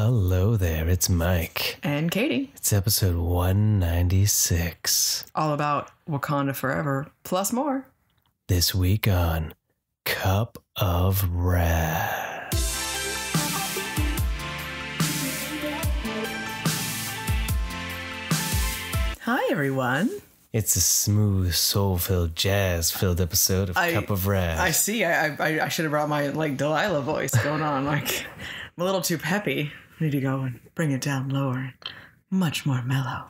Hello there, it's Mike. And Katie. It's episode 196. All about Wakanda Forever, plus more. This week on Cup of Wrath. Hi, everyone. It's a smooth, soul-filled, jazz-filled episode of Cup of Wrath. I see. I should have brought my, Delilah voice going on. I'm a little too peppy. I need to go and bring it down lower. Much more mellow.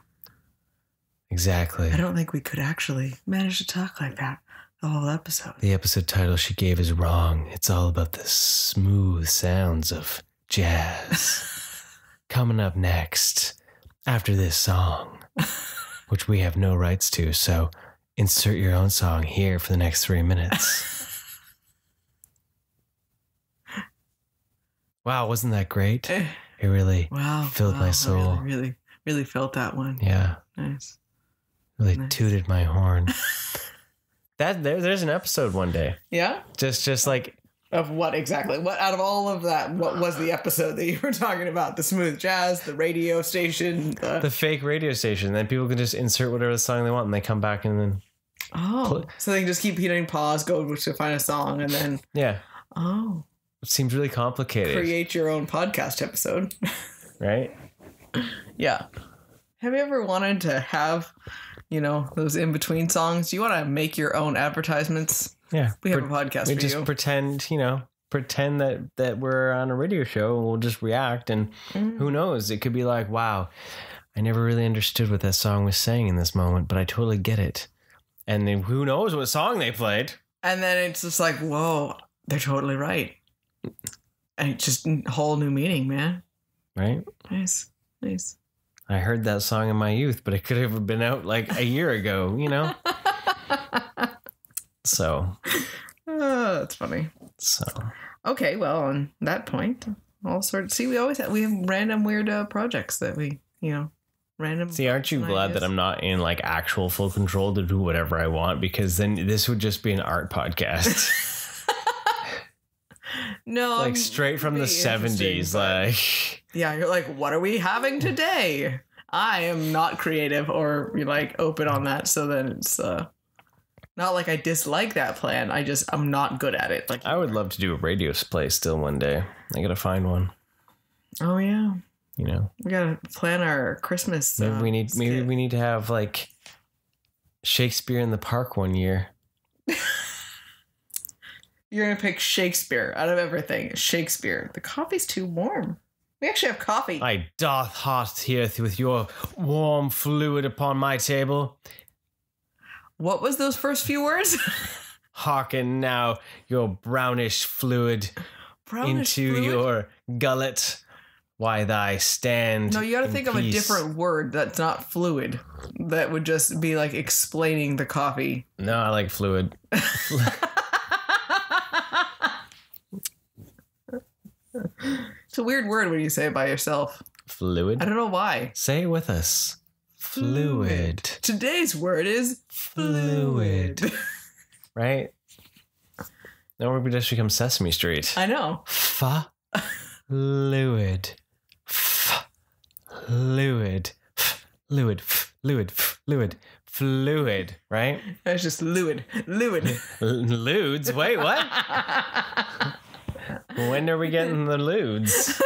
Exactly. I don't think we could actually manage to talk like that the whole episode. The episode title she gave is wrong. It's all about the smooth sounds of jazz. Coming up next, after this song, which we have no rights to, so insert your own song here for the next 3 minutes. Wow, wasn't that great? It really filled my soul. Really felt that one. Yeah. Nice. Really tooted my horn. There's an episode one day. Yeah? Just like... Of what exactly? What out of all of that, what was the episode that you were talking about? The smooth jazz, the radio station? The fake radio station. Then people can just insert whatever song they want and they come back and then... Oh. So they can just keep hitting pause, go to find a song, and then... Yeah. Oh. It seems really complicated. Create your own podcast episode. Right? Yeah. Have you ever wanted to have, those in-between songs? Do you want to make your own advertisements? Yeah. We have a podcast for you. We just pretend that we're on a radio show and we'll just react. And who knows? It could be like, wow, I never really understood what that song was saying in this moment, but I totally get it. And then who knows what song they played? And then it's just like, whoa, they're totally right. And it's just a whole new meaning, man. Right? Nice. I heard that song in my youth, but it could have been out like a year ago, So. Oh, that's funny. So. Okay, well, on that point, all sorts. See, we have random weird projects that we, random. See, aren't you glad ideas. that I'm not in like actual full control to do whatever I want? Because then this would just be an art podcast. No, like straight from the 70s. Like, yeah, you're like, what are we having today? I am not creative or open on that. So then it's not like I dislike that plan. I'm not good at it. Like, I would love to do a radio play still one day. I gotta find one. Oh yeah. We gotta plan our Christmas. Maybe we need to have like Shakespeare in the Park one year. You're going to pick Shakespeare out of everything. Shakespeare. The coffee's too warm. We actually have coffee. I doth hot here with your warm fluid upon my table. What was those first few words? Hearken now your brownish fluid into your gullet. Why thy stand? No, you got to think of a different word that's not fluid. That would just be like explaining the coffee. No, I like fluid. It's a weird word when you say it by yourself. Fluid? I don't know why. Say it with us. Fluid. Today's word is fluid. Right? Then we just become Sesame Street. I know. Fluid. Fluid. Fluid. Right? It's just fluid. Ludes? Wait, what? When are we getting the ludes?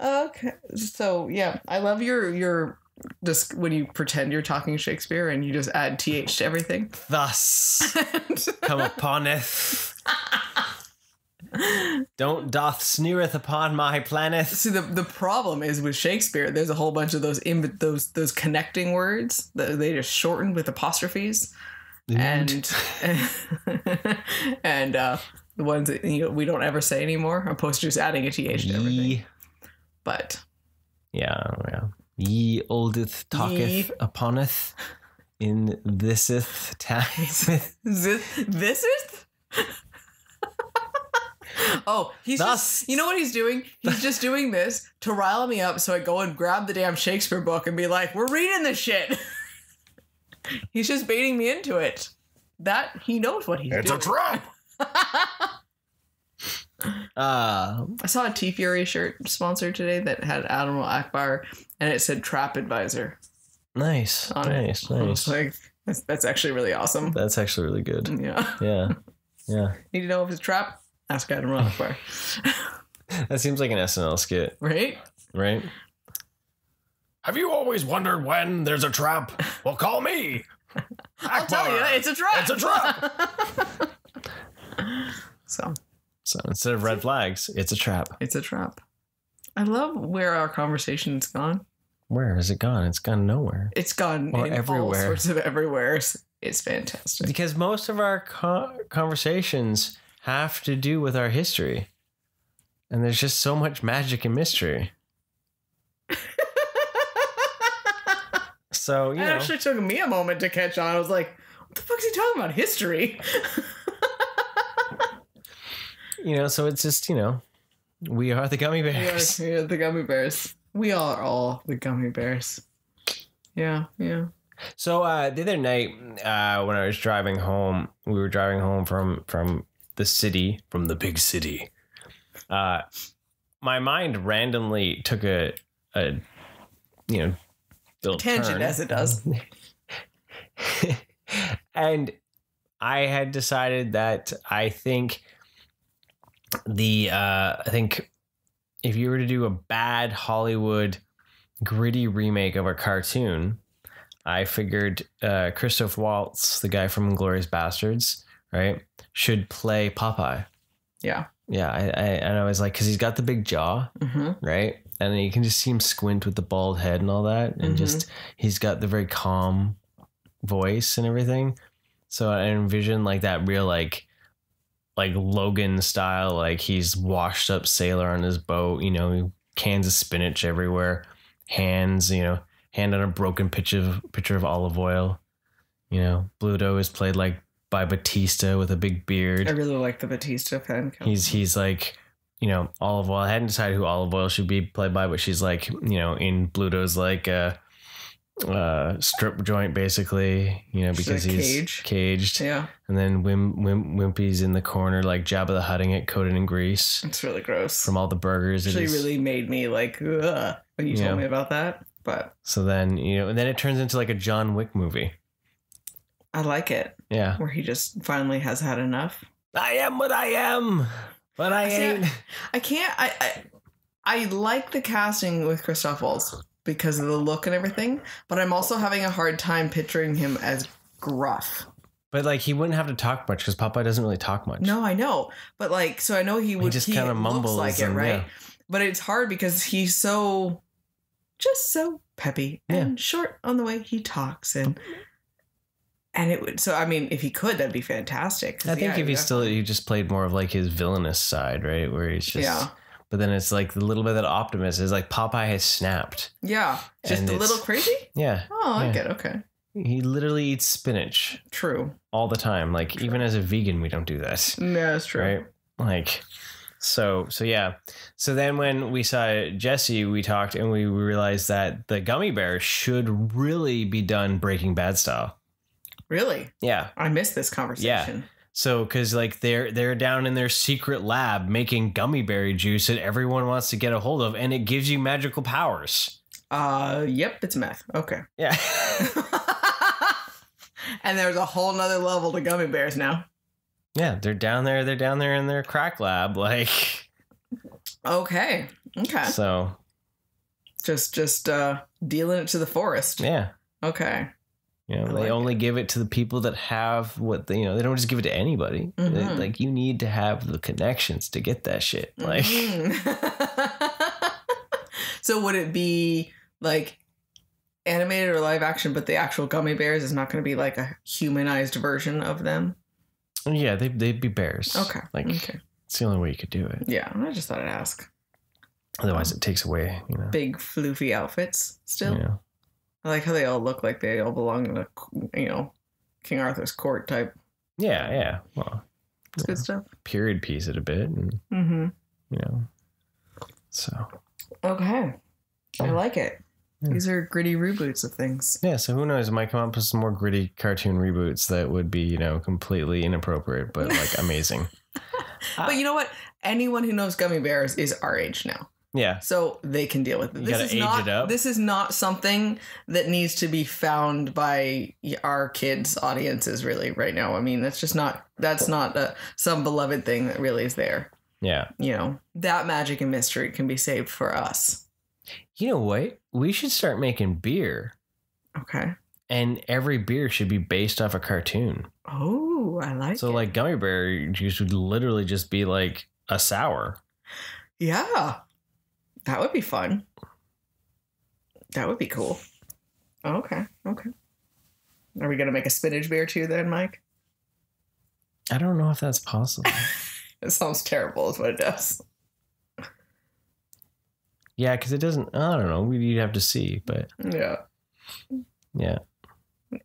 Okay, so yeah, I love your just when you pretend you're talking Shakespeare and you just add th to everything. Thus come uponeth. Don't doth sneereth upon my planet. See, the problem is with Shakespeare, there's a whole bunch of those connecting words that they just shortened with apostrophes, and the ones that we don't ever say anymore, opposed to just adding a th to everything. But yeah. Ye oldeth talketh uponeth in thiseth time. Thiseth? Oh, he's just, you know what he's doing? He's just doing this to rile me up so I go and grab the damn Shakespeare book and be like, we're reading this shit. He's just baiting me into it. That, he knows what he's doing. It's a trap! I saw a T Fury shirt sponsor today that had Admiral Akbar and it said Trap Advisor. Nice. On Nice. it. I was like, that's actually really awesome. That's actually really good. Yeah. Yeah. Yeah. Need to know if it's trap? Ask Admiral Akbar. That seems like an SNL skit. Right? Right? Have you always wondered when there's a trap? Well, call me. I'll tell you, it's a trap. It's a trap. So instead of red flags, it's a trap. it's a trap. I love where our conversation's gone. Where has it gone? It's gone nowhere. It's gone Or in everywhere. all sorts of everywheres. It's fantastic. Because most of our conversations have to do with our history. And there's just so much magic and mystery. So, you It know. actually took me a moment to catch on. I was like, what the fuck is he talking about? History? You know, so it's just, you know, we are the gummy bears. Yeah, the gummy bears. We are all the gummy bears. Yeah, yeah. So the other night when I was driving home, we were driving home from the city, from the big city. My mind randomly took a little Tangent turn. as it does. And I had decided that I think if you were to do a bad Hollywood gritty remake of a cartoon, I figured Christoph Waltz, the guy from Inglourious Bastards, right, should play Popeye. Yeah. Yeah, I was like, because he's got the big jaw, right? And you can just see him squint with the bald head and all that. And just, he's got the very calm voice and everything. So I envision like that real, like Logan style, like he's washed up sailor on his boat, you know, cans of spinach everywhere, hands, you know, hand on a broken pitcher of olive oil. You know, Bluto is played like by Batista with a big beard. I really like the Batista fan. He's like, you know, olive oil. I hadn't decided who olive oil should be played by, but she's like, you know, in Bluto's like strip joint basically, you know, because he's caged. Yeah. And then Wimpy's in the corner like Jabba the Hutting it, coated in grease. It's really gross. From all the burgers. Actually really made me like, ugh, when you told me about that. But so then, you know, and then it turns into like a John Wick movie. I like it. Yeah. Where he just finally has had enough. I am what I am, but I ain't. I can't. I like the casting with Christoph Waltz because of the look and everything, but I'm also having a hard time picturing him as gruff. But like he wouldn't have to talk much because Popeye doesn't really talk much. No, I know, but like, so I know he would. He just kind of mumbles like it, right? Yeah. But it's hard because he's so peppy and short on the way he talks and it would. So I mean, if he could, that'd be fantastic. I think if he just played more of like his villainous side, right, where he's just But then it's like the little bit that Optimus is like Popeye has snapped. Yeah, just a little crazy. Yeah. Oh, I get okay. He literally eats spinach. True. All the time. Like even as a vegan, we don't do that. Yeah, that's true. Right? Like, so yeah. So then when we saw Jesse, we talked and we realized that the gummy bear should really be done Breaking Bad style. Really? Yeah. I missed this conversation. Yeah. So, because like they're down in their secret lab making gummy berry juice that everyone wants to get a hold of, and it gives you magical powers. Yep, it's meth. Okay. Yeah. And there's a whole nother level to gummy bears now. Yeah, they're down there in their crack lab, like. Okay. So. Just dealing it to the forest. Yeah. Okay. You know, they only give it to the people that have what they, you know, they don't just give it to anybody. Like you need to have the connections to get that shit. Like, so would it be like animated or live action, but the actual gummy bears is not going to be like a humanized version of them? Yeah, they'd be bears. Okay. Like, it's the only way you could do it. Yeah, I just thought I'd ask. Otherwise, it takes away, you know. Big floofy outfits still. Yeah. I like how they all look like they all belong in a, you know, King Arthur's court type. Yeah. Well, it's good stuff. Period piece it a bit, and you know, so. Okay, I like it. Yeah. These are gritty reboots of things. Yeah, so who knows? It might come up with some more gritty cartoon reboots that would be, you know, completely inappropriate, but like amazing. But you know what? Anyone who knows gummy bears is our age now. Yeah. So they can deal with it. You gotta age it up. This is not something that needs to be found by our kids' audiences really right now. I mean, that's not some beloved thing that really is there. Yeah. You know, that magic and mystery can be saved for us. You know what? We should start making beer. Okay. And every beer should be based off a cartoon. Oh, I like it. So like gummy bear juice would literally just be like a sour. Yeah. That would be fun. That would be cool. Okay. Okay. Are we going to make a spinach beer too then, Mike? I don't know if that's possible. It sounds terrible is what it does. Yeah, because it doesn't, I don't know. You'd have to see, but. Yeah. Yeah.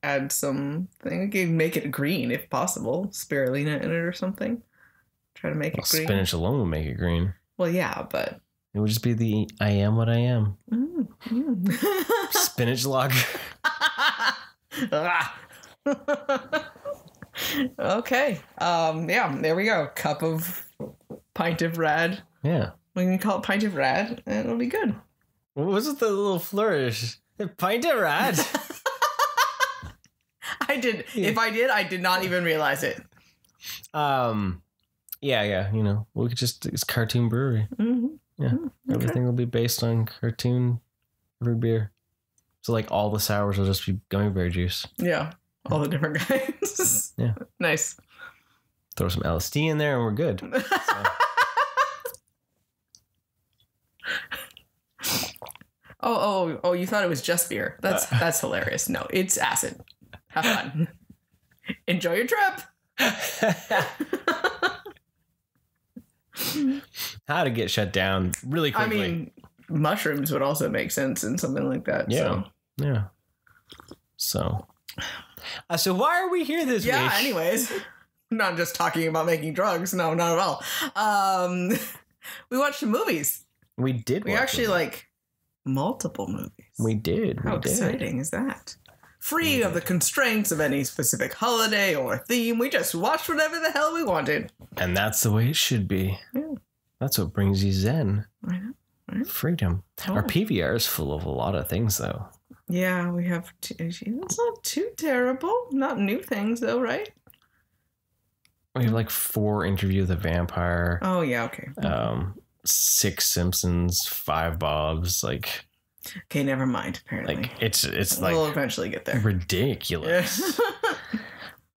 Add something. You can make it green if possible. Spirulina in it or something. Try to make it green. Spinach alone would make it green. Well, yeah, but. It would just be the I am what I am. Spinach lager. Okay. Yeah, there we go. Cup of pint of rad. Yeah. We can call it pint of rad and it'll be good. What was it, the little flourish? Pint of rad. I did. Yeah. If I did, I did not even realize it. Yeah. You know, we could just, it's cartoon brewery. Mm-hmm. Yeah. Okay. Everything will be based on cartoon every beer. So like all the sours will just be gummy bear juice. Yeah. All the different kinds. Yeah. Nice. Throw some LSD in there and we're good. So. Oh, you thought it was just beer. That's hilarious. No, it's acid. Have fun. Enjoy your trip. How to get shut down really quickly. I mean, mushrooms would also make sense in something like that. Yeah. So. Yeah. So why are we here this week? Yeah, anyways. Not just talking about making drugs. No, not at all. We watched some movies. We did. We actually like multiple movies. We did. How exciting is that? Free of the constraints of any specific holiday or theme. We just watched whatever the hell we wanted. And that's the way it should be. Yeah. That's what brings you zen. I know. Right? Freedom. Oh. Our PVR is full of a lot of things, though. Yeah, we have... It's not too terrible. Not new things, though, right? We have like 4 Interview with a Vampire. Oh, yeah, okay. 6 Simpsons, 5 Bobs, like... Okay, never mind, apparently. Like, it's like... We'll eventually get there. Ridiculous.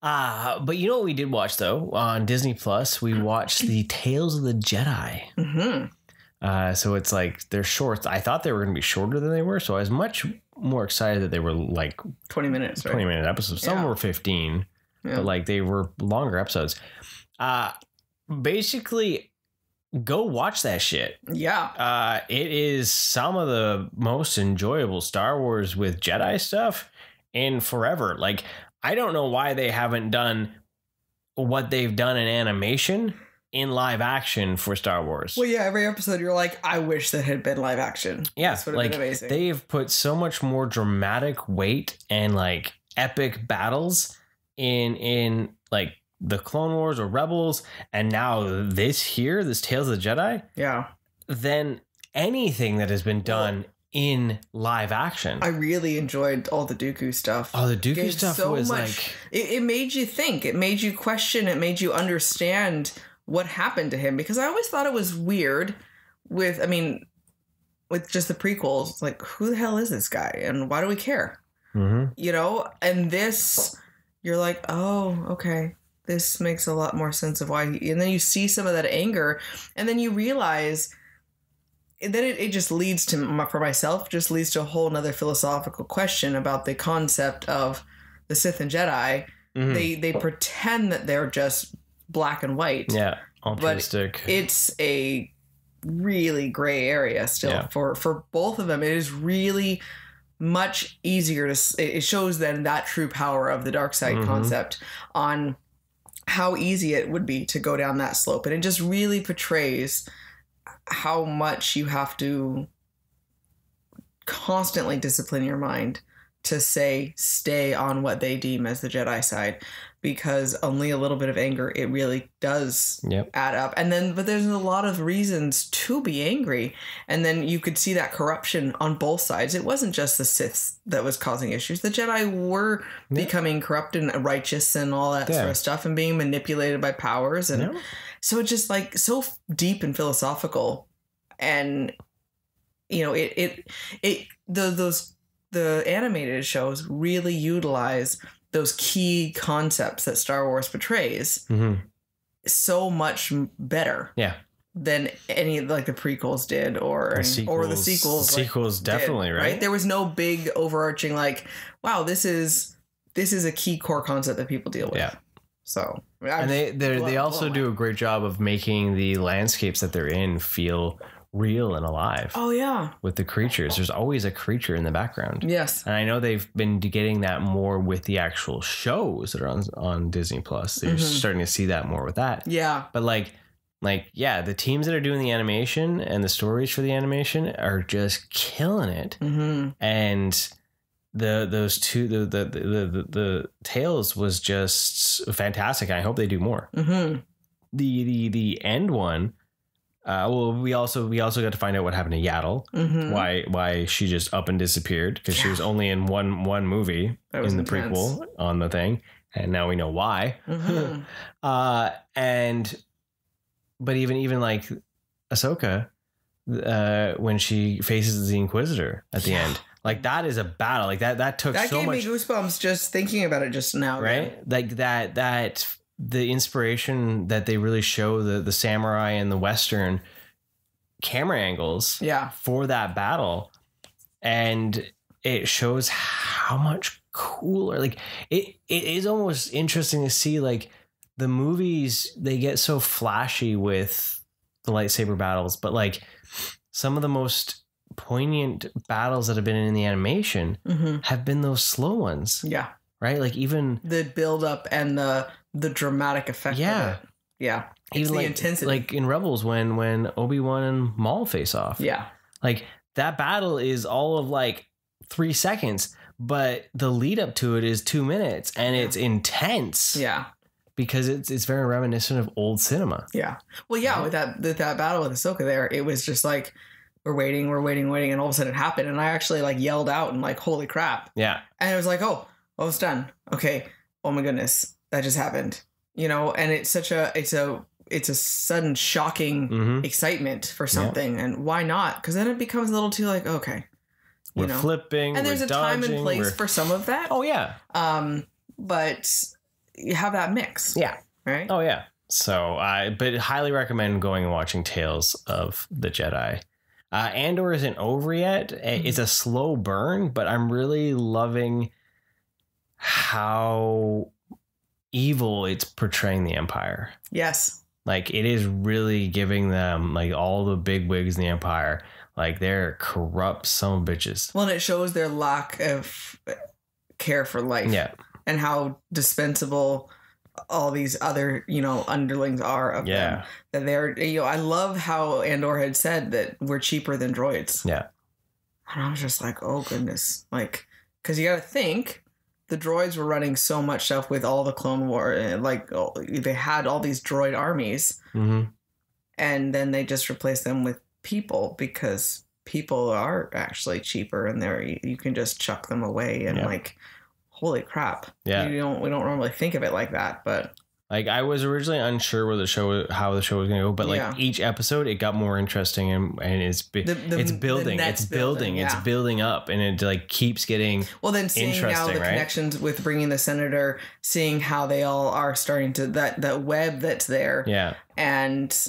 But you know what we did watch, though? On Disney Plus, we watched the Tales of the Jedi. Mm-hmm. So it's like, they're shorts. I thought they were going to be shorter than they were, so I was much more excited that they were like... 20 minutes, right? 20-minute episodes. Some were 15, but like they were longer episodes. Basically... Go watch that shit. Yeah. It is some of the most enjoyable Star Wars with Jedi stuff in forever. Like, I don't know why they haven't done what they've done in animation in live action for Star Wars. Well, yeah, every episode you're like, I wish that had been live action. Yeah, this would have been amazing. They've put so much more dramatic weight and like epic battles in like the Clone Wars or Rebels, and now this Tales of the Jedi, than anything that has been done in live action. I really enjoyed all the Dooku stuff. Oh, the Dooku stuff was much, like... It made you think. It made you question. It made you understand what happened to him. Because I always thought it was weird with just the prequels. It's like, who the hell is this guy? And why do we care? Mm-hmm. You know? And this, you're like, oh, okay. This makes a lot more sense of why and then you see some of that anger, and then you realize that it just leads to, for myself, just leads to a whole nother philosophical question about the concept of the Sith and Jedi. Mm-hmm. They pretend that they're just black and white. Yeah, altruistic. But it's a really gray area still for both of them. It is really much easier it shows then that true power of the dark side concept on how easy it would be to go down that slope. And it just really portrays how much you have to constantly discipline your mind to stay on what they deem as the Jedi side. because only a little bit of anger, it really does add up. And then, but there's a lot of reasons to be angry. And then you could see that corruption on both sides. It wasn't just the Siths that was causing issues. The Jedi were becoming corrupt and righteous and all that sort of stuff and being manipulated by powers. And so it's just like so deep and philosophical. And, you know, the animated shows really utilize those key concepts that Star Wars portrays so much better than any like the prequels did or the sequels. Sequels definitely, right? There was no big overarching like, wow, this is a key core concept that people deal with. Yeah. So and they also do a great job of making the landscapes that they're in feel real and alive. Oh yeah. With the creatures. There's always a creature in the background. Yes. And I know they've been getting that more with the actual shows that are on Disney Plus. They're starting to see that more with that. Yeah. But like the teams that are doing the animation and the stories for the animation are just killing it. And the Tales was just fantastic. I hope they do more. The end one. We also got to find out what happened to Yaddle, why she just up and disappeared because she was only in one movie in the prequel on the thing, and now we know why. But even like Ahsoka, when she faces the Inquisitor at the end, like that is a battle. Like that took so much. That gave me goosebumps just thinking about it just now. Right, like that. The inspiration that they really show the samurai and the Western camera angles for that battle. And it shows how much cooler, like it is almost interesting to see like the movies, they get so flashy with the lightsaber battles, but like some of the most poignant battles that have been in the animation have been those slow ones. Yeah. Right. Like even the build up and the dramatic effect of it. Yeah. Even the like intensity. Like in Rebels when Obi-Wan and Maul face off. Yeah. Like that battle is all of like 3 seconds, but the lead up to it is 2 minutes and it's intense. Yeah. Because it's very reminiscent of old cinema. Yeah. Well, yeah, with that battle with Ahsoka there, it was just like we're waiting, and all of a sudden it happened, and I actually like yelled out and like, holy crap. Yeah. And it was like, oh, it's done. Okay. Oh my goodness. That just happened. You know, and it's such it's a sudden shocking excitement for something. And why not? Because then it becomes a little too like, okay. We're flipping. And there's a dodging, time and place for some of that. Oh yeah. But you have that mix. Yeah. Right? Oh yeah. So but highly recommend going and watching Tales of the Jedi. Andor isn't over yet. It's a slow burn, but I'm really loving how evil it's portraying the Empire. Yes. Like it is really giving them like all the big wigs in the Empire. Like they're corrupt son of bitches. Well, and it shows their lack of care for life. Yeah. And how dispensable all these other, underlings are of them. That they're, I love how Andor had said that we're cheaper than droids. Yeah. And I was just like, oh goodness. Like, because you got to think the droids were running so much stuff with all the Clone War. Like they had all these droid armies. And then they just replaced them with people because people are actually cheaper and you can just chuck them away and like, holy crap. Yeah. We don't normally think of it like that, but like I was originally unsure how the show was going to go, but like each episode it got more interesting and it's building up and it like keeps getting then seeing now the connections with bringing the senator, seeing how they all are starting to that web that's there. And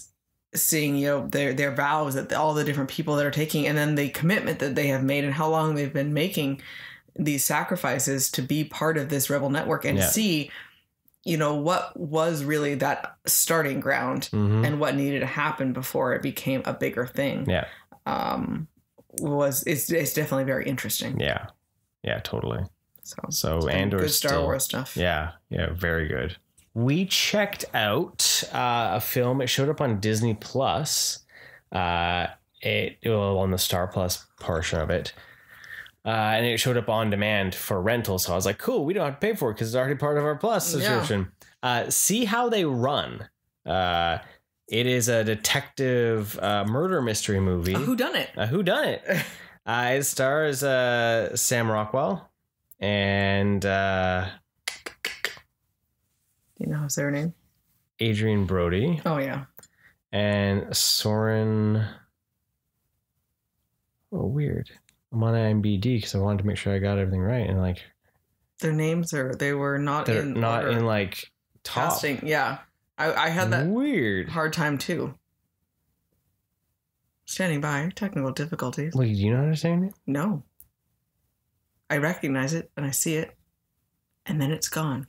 seeing their vows that all the different people that are taking and then the commitment that they have made and how long they've been making these sacrifices to be part of this rebel network and see, what was really that starting ground and what needed to happen before it became a bigger thing. It's definitely very interesting. Yeah, totally. So Andor good Star Wars stuff. Yeah, very good. We checked out a film. It showed up on Disney Plus. On the Star Plus portion of it. And it showed up on demand for rental. So I was like, cool, we don't have to pay for it because it's already part of our Plus subscription. See How They Run. It is a detective murder mystery movie. A whodunit. A whodunit. It stars Sam Rockwell and Do you know what's their name? Adrian Brody. Oh yeah. And Soren. Oh, weird. I'm on IMDb because I wanted to make sure I got everything right. And like, their names they were not they're in not order. in like top. Casting. Yeah, I had that weird hard time too. Standing by, technical difficulties. Wait, do you not understand it? No. I recognize it and I see it, and then it's gone.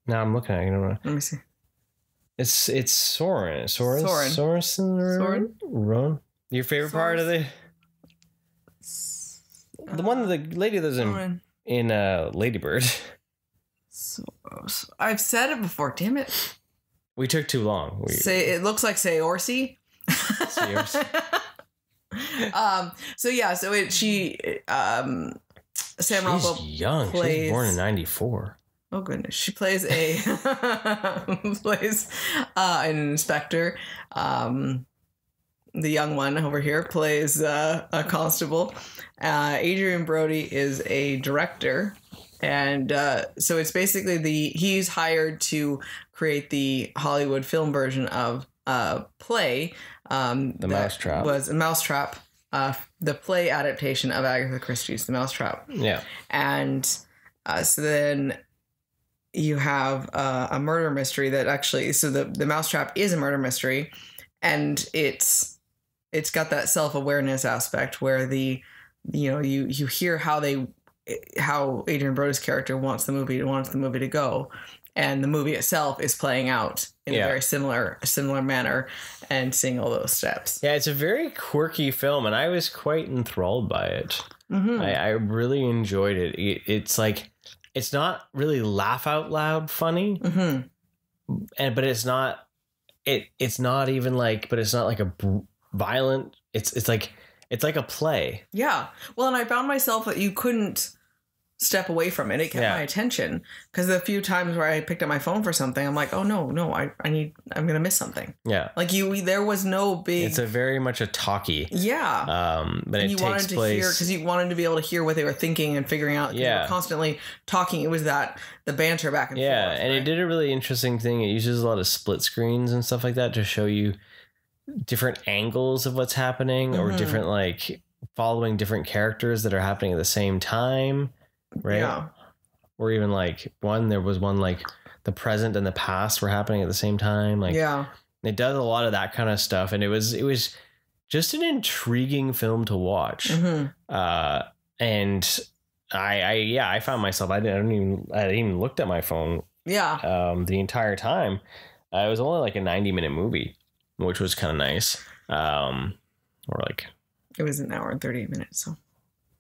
Now I'm looking at it. Let me see. It's Soren. Soren. Ron. Your favorite part of the one the lady that's in Lady Bird. I've said it before. Damn it. We took too long. It looks like Saoirse. Sam Rockwell. She's young. She was born in 94. Oh goodness. She plays an inspector. The young one over here plays a constable. Adrian Brody is a director. And so it's basically he's hired to create the Hollywood film version of play. The Mousetrap. Was a Mousetrap, the play adaptation of Agatha Christie's The Mousetrap. Yeah. And so then you have a murder mystery that actually, so the Mousetrap is a murder mystery, and it's got that self-awareness aspect where you hear how Adrian Brody's character wants the movie to go, and the movie itself is playing out in a very similar manner and seeing all those steps. Yeah, it's a very quirky film, and I was quite enthralled by it. Mm-hmm. I really enjoyed it. It's like, it's not really laugh out loud funny, mm-hmm. But it's not. It's not even like, but it's not like a violent. It's like a play. Yeah. Well, and I found myself that you couldn't step away from it. It kept my attention, because the few times where I picked up my phone for something, I'm like, oh no, I'm gonna miss something. Yeah. Like there was no big. It's a very much a talkie. Yeah. But it takes place because you wanted to be able to hear what they were thinking and figuring out. Yeah. They were constantly talking. It was the banter back and forth. Yeah, and it did a really interesting thing. It uses a lot of split screens and stuff like that to show you different angles of what's happening, mm-hmm. or different, like, following different characters that are happening at the same time. Right. Yeah. Or even like there was one like the present and the past were happening at the same time. Like, yeah, it does a lot of that kind of stuff. And it was just an intriguing film to watch. Mm-hmm. And I found myself, I didn't even looked at my phone. Yeah. The entire time. It was only like a 90-minute movie, which was kind of nice. Or like, it was an hour and 38 minutes. So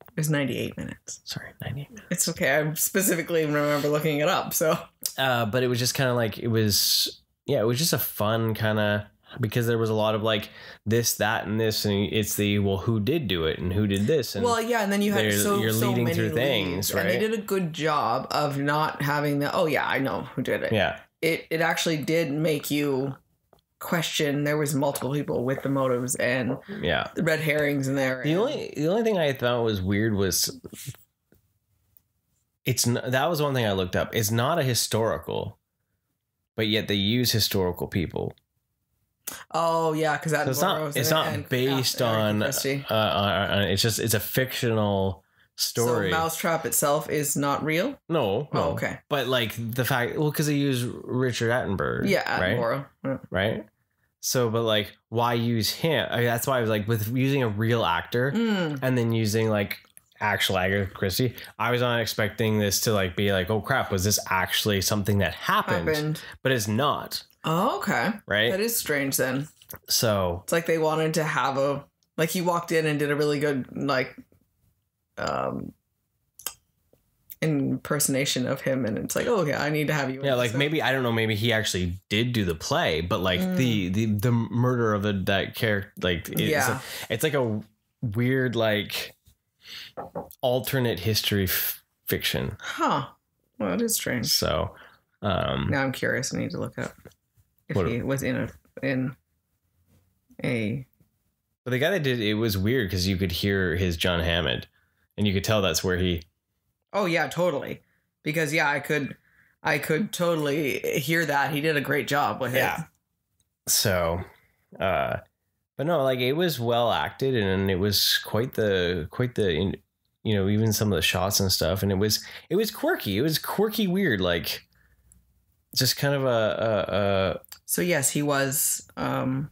it was 98 minutes. Sorry, 98 minutes. It's okay. I specifically remember looking it up. So, but it was just kind of like, it was just a fun kind of, because there was a lot of like this, that, and this, and it's who did do it and who did this. And and then you had you're leading many through things, right? And they did a good job of not having I know who did it. Yeah. It actually did make you question. There was multiple people with the motives and the red herrings in there. The only thing I thought was weird was that was one thing I looked up. It's not a historical, but yet they use historical people. Oh yeah, because it's not based on it's a fictional story. So Mousetrap itself is not real? No. Oh, okay. But like the fact, because they use Richard Attenborough. Yeah, Attenborough. Right? Right? So, but like, why use him? That's why I was like, with using a real actor and then using like actual Agatha Christie, I was not expecting this to like be like, oh crap, was this actually something that happened? But it's not. Oh, okay. Right? That is strange then. So it's like they wanted to have he walked in and did a really good like impersonation of him, and it's like, oh yeah, I need to have you. Yeah, like maybe, I don't know, maybe he actually did do the play, but like the murder of that character, like it's like a weird like alternate history fiction. Huh. Well, it is strange. So now I'm curious. I need to look up if he was in a. But the guy that did it was weird because you could hear his John Hammond, and you could tell that's where he. Oh yeah, totally. Because I could totally hear that. He did a great job with it. So, but no, like it was well acted, and it was quite the even some of the shots and stuff, and it was quirky. It was quirky, weird, like just kind of a. So yes, he was in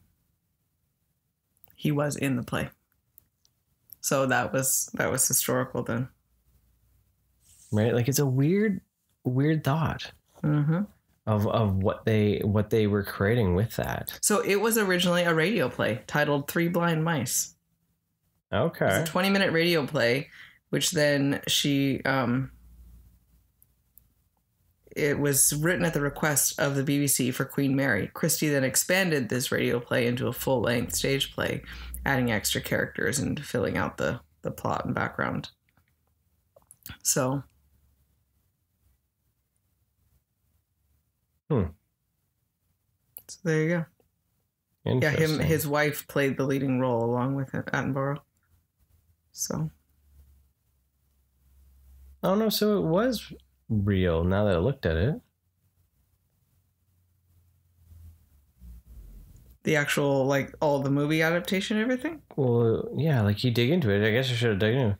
the play. So that was historical then. Right, like it's a weird thought of what they were creating with that. So it was originally a radio play titled Three Blind Mice. Okay, it's a 20-minute radio play, which then she it was written at the request of the BBC for Queen Mary. Christie then expanded this radio play into a full-length stage play, adding extra characters and filling out the plot and background. So. So there you go. Yeah, his wife played the leading role along with Attenborough. So. Oh no, so it was real now that I looked at it. The actual, like, all the movie adaptation and everything? Well, yeah, like you dig into it. I guess I should have dug in.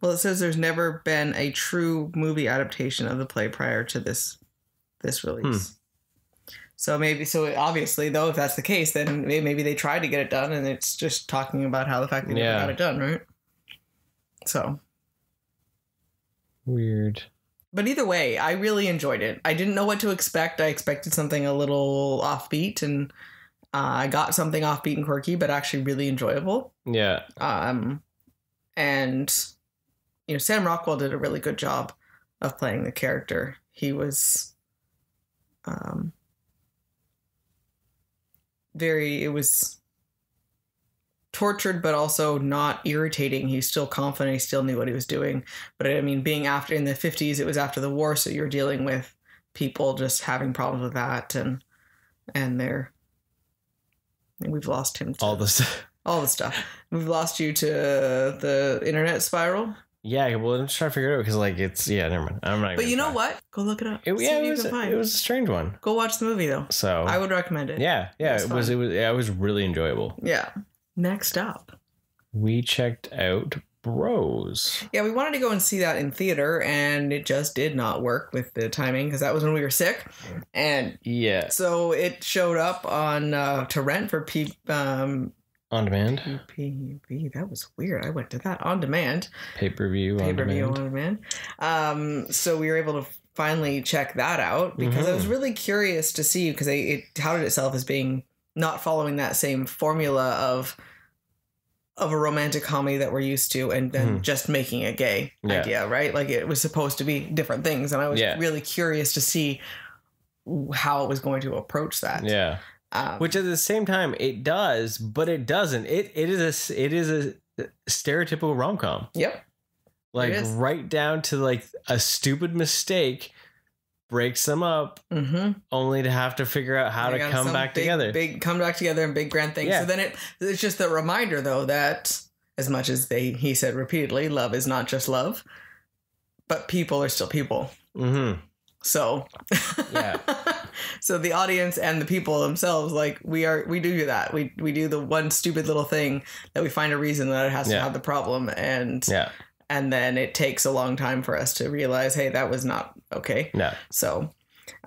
Well, it says there's never been a true movie adaptation of the play prior to this release. So obviously, though, if that's the case, then maybe they tried to get it done, and it's just talking about how the fact they never got it done, right? So. Weird. But either way, I really enjoyed it. I didn't know what to expect. I expected something a little offbeat, and I got something offbeat and quirky, but actually really enjoyable. Yeah. And, Sam Rockwell did a really good job of playing the character. He was it was tortured, but also not irritating. He's still confident. He still knew what he was doing. But I mean, being after in the 50s, it was after the war. So you're dealing with people just having problems with that. And we've lost him. All the stuff. We've lost you to the internet spiral. Yeah, well, I'm just trying to figure it out because, like, never mind. I'm not. But you know what? Go look it up. It was a strange one. Go watch the movie though. So I would recommend it. Yeah, it was really enjoyable. Yeah. Next up, we checked out Bros. Yeah, we wanted to go and see that in theater, and it just did not work with the timing because that was when we were sick, and so it showed up on to rent for on demand. PPV. That was weird. I went to that on demand. Pay-per-view on demand. So we were able to finally check that out because I was really curious to see because it touted itself as being not following that same formula of a romantic comedy that we're used to and then just making a gay idea, right? Like it was supposed to be different things. And I was really curious to see how it was going to approach that. Yeah. Which at the same time it does, but it doesn't. It is a stereotypical rom-com. Yep. Like right down to like a stupid mistake breaks them up only to have to figure out how to come back together. Come back together and big grand things. Yeah. So then it's just a reminder though that as much as he said repeatedly, love is not just love, but people are still people. So so the audience and the people themselves, like we do that. We do the one stupid little thing that we find a reason that it has to have the problem and then it takes a long time for us to realize, hey, that was not okay. No. So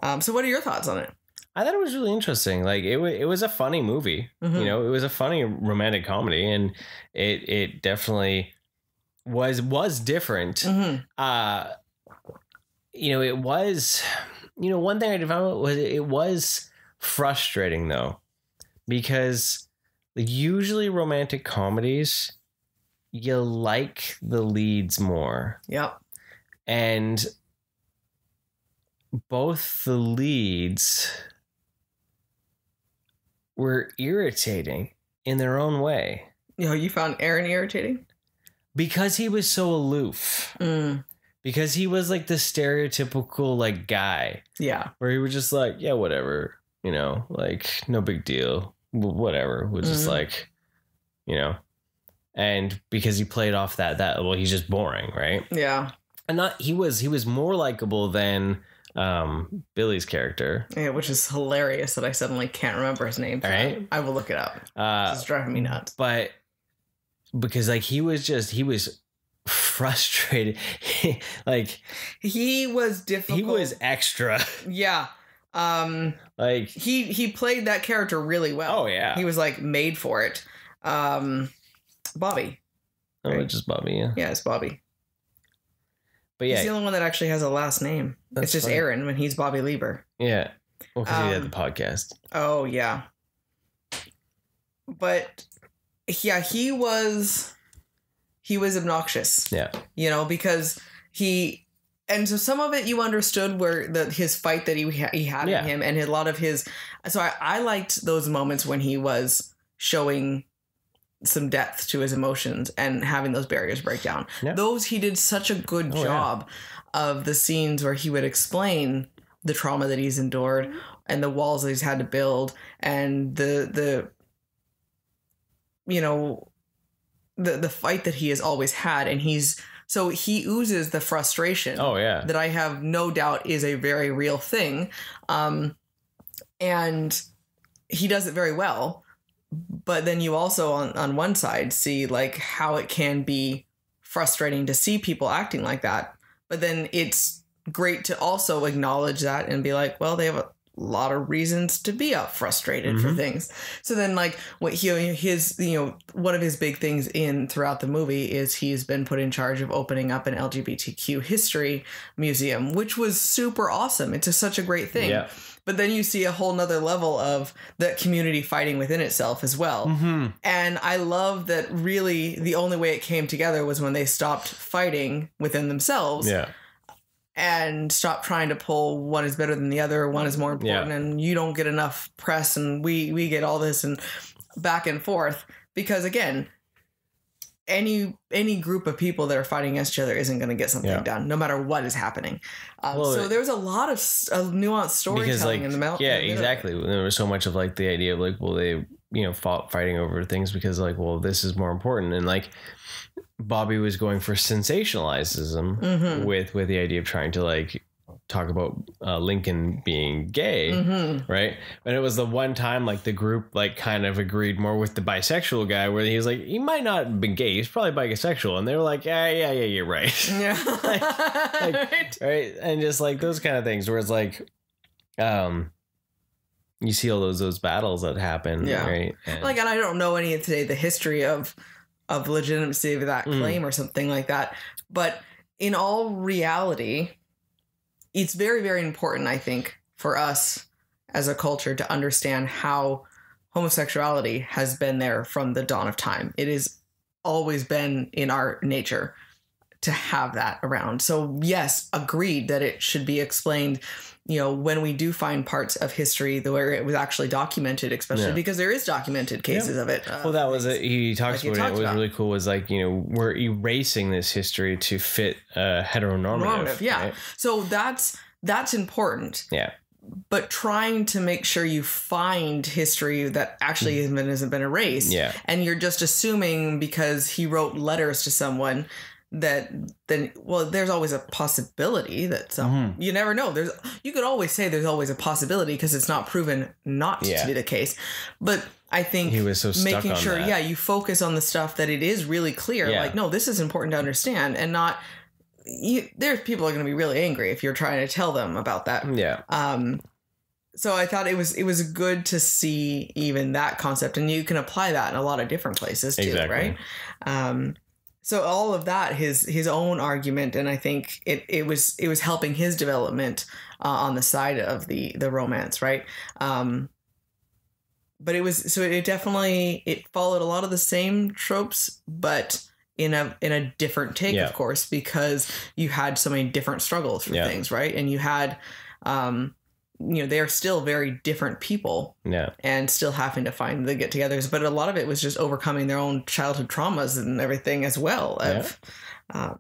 what are your thoughts on it? I thought it was really interesting. Like it was a funny movie. You know, it was a funny romantic comedy, and it definitely was different. You know, it was. You know, one thing I found was it was frustrating though, because usually romantic comedies, you like the leads more. Yep. And both the leads were irritating in their own way. You found Aaron irritating? Because he was so aloof. Because he was like the stereotypical like guy. Yeah. Where he was just like, yeah, whatever. You know, like no big deal. Whatever. Was just like, you know. And because he played off that well, he's just boring, right? Yeah. And he was more likable than Billy's character. Yeah, which is hilarious that I suddenly can't remember his name. Right? I will look it up. It's driving me nuts. But because like he was frustrated. He was difficult. He was extra. Yeah. Like he played that character really well. Oh yeah. He was like made for it. Bobby. Right? Oh, just Bobby, yeah. Yeah, it's Bobby. But yeah. He's the only one that actually has a last name. It's just funny. Aaron when he's Bobby Lieber. Yeah. Well, because he had the podcast. Oh, yeah. But yeah, he was obnoxious. Yeah. You know, because and so some of it you understood where his fight that he had in him and a lot of his. So I liked those moments when he was showing some depth to his emotions and having those barriers break down. Yep. Those he did such a good job of the scenes where he would explain the trauma that he's endured and the walls that he's had to build and the fight that he has always had. And he oozes the frustration. Oh yeah. That I have no doubt is a very real thing. And he does it very well. But then you also on one side see like how it can be frustrating to see people acting like that. But then it's great to also acknowledge that and be like, well, they have a lot of reasons to be frustrated for things. So then like what one of his big things throughout the movie is he's been put in charge of opening up an LGBTQ history museum, which was super awesome. It's such a great thing. Yeah. But then you see a whole nother level of that community fighting within itself as well. And I love that really the only way it came together was when they stopped fighting within themselves. Yeah. And stopped trying to pull one is better than the other, one is more important, and you don't get enough press and we get all this and back and forth. Because again, any group of people that are fighting against each other isn't going to get something done, no matter what is happening. So there's a lot of nuanced storytelling in the middle. Yeah, exactly. There was so much of like the idea of like, well, they fought fighting over things because like, well, this is more important, and like Bobby was going for sensationalism with the idea of trying to like talk about Lincoln being gay, right? And it was the one time like the group like kind of agreed more with the bisexual guy, where he was like, he might not have been gay, he's probably bisexual, and they were like, yeah, you're right. Yeah. Right. And just like those kind of things where it's like you see all those battles that happen, right? And like, and I don't know any of the history of legitimacy of that claim or something like that, but in all reality, it's very, very important, I think, for us as a culture to understand how homosexuality has been there from the dawn of time. It has always been in our nature to have that around. So yes, agreed that it should be explained, when we do find parts of history where it was actually documented, especially because there is documented cases of it. Well, that was it. He talks about it. It was really cool. Was like, we're erasing this history to fit heteronormative. Yeah. Right? So that's important. Yeah. But trying to make sure you find history that actually hasn't been erased. Yeah. And you're just assuming because he wrote letters to someone that then, well, there's always a possibility that you never know. You could always say there's always a possibility because it's not proven not to be the case. But I think he was so stuck making on sure, that. You focus on the stuff that it is really clear. Yeah. Like, no, this is important to understand, and not. There's people are going to be really angry if you're trying to tell them about that. Yeah. So I thought it was good to see even that concept, and you can apply that in a lot of different places too, right? So all of that, his own argument, and I think it was helping his development on the side of the romance, right? But it definitely followed a lot of the same tropes, but in a different take, of course, because you had so many different struggles for things, right? And you had they are still very different people. Yeah. And still having to find the get-togethers. But a lot of it was just overcoming their own childhood traumas and everything as well.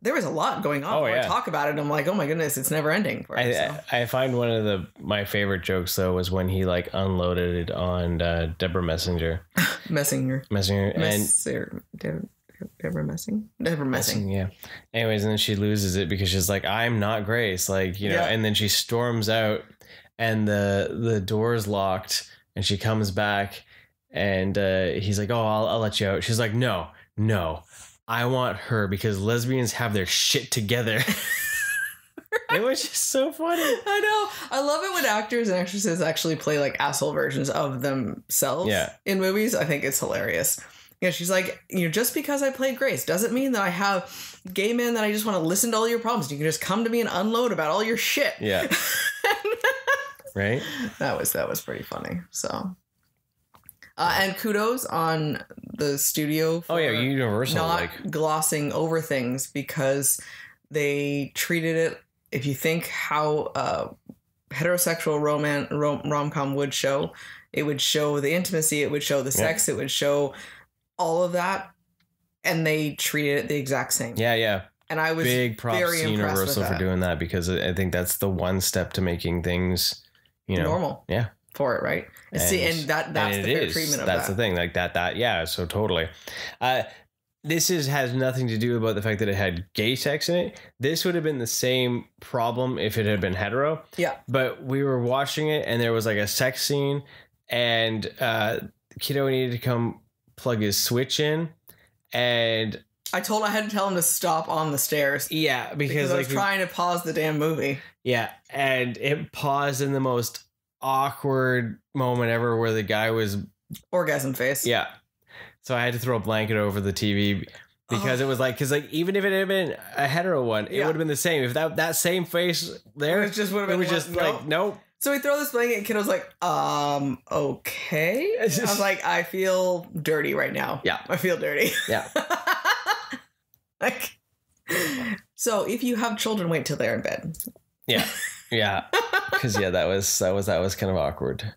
There was a lot going on. I talk about it, I'm like, oh my goodness, it's never ending. I find one of my favorite jokes though was when he like unloaded it on Deborah Messenger. Messenger. Deborah Messing. Yeah. Anyways, and then she loses it because she's like, I'm not Grace. Like, and then she storms out and the door's locked and she comes back and he's like, oh, I'll let you out. She's like, no, I want her because lesbians have their shit together. It was just so funny. I know. I love it when actors and actresses actually play like asshole versions of themselves in movies. I think it's hilarious. She's like, just because I played Grace doesn't mean that I have gay men that I just want to listen to all your problems. You can just come to me and unload about all your shit. Yeah. Right? That was pretty funny. So, and kudos on the studio for Universal not glossing over things because they treated it, if you think how heterosexual rom-com would show, it would show the intimacy, it would show the sex, it would show all of that, and they treated it the exact same. Yeah. And I was big props very to Universal for doing that because I think that's the one step to making things, normal. Yeah. For it, right? That's the fair treatment of that. That's the thing, like that. Yeah. So totally. This has nothing to do about the fact that it had gay sex in it. This would have been the same problem if it had been hetero. Yeah. But we were watching it and there was like a sex scene and kiddo needed to come plug his switch in, and I had to tell him to stop on the stairs. Yeah, because I was trying to pause the damn movie. Yeah, and it paused in the most awkward moment ever where the guy was orgasm face. Yeah, so I had to throw a blanket over the TV because it was like, even if it had been a hetero one, it would have been the same. If that same face there, it was just like nope. So we throw this blanket and kiddo's like, okay. I was like, I feel dirty right now. Yeah. I feel dirty. Yeah. So if you have children, wait till they're in bed. Yeah. Yeah. Because that was kind of awkward.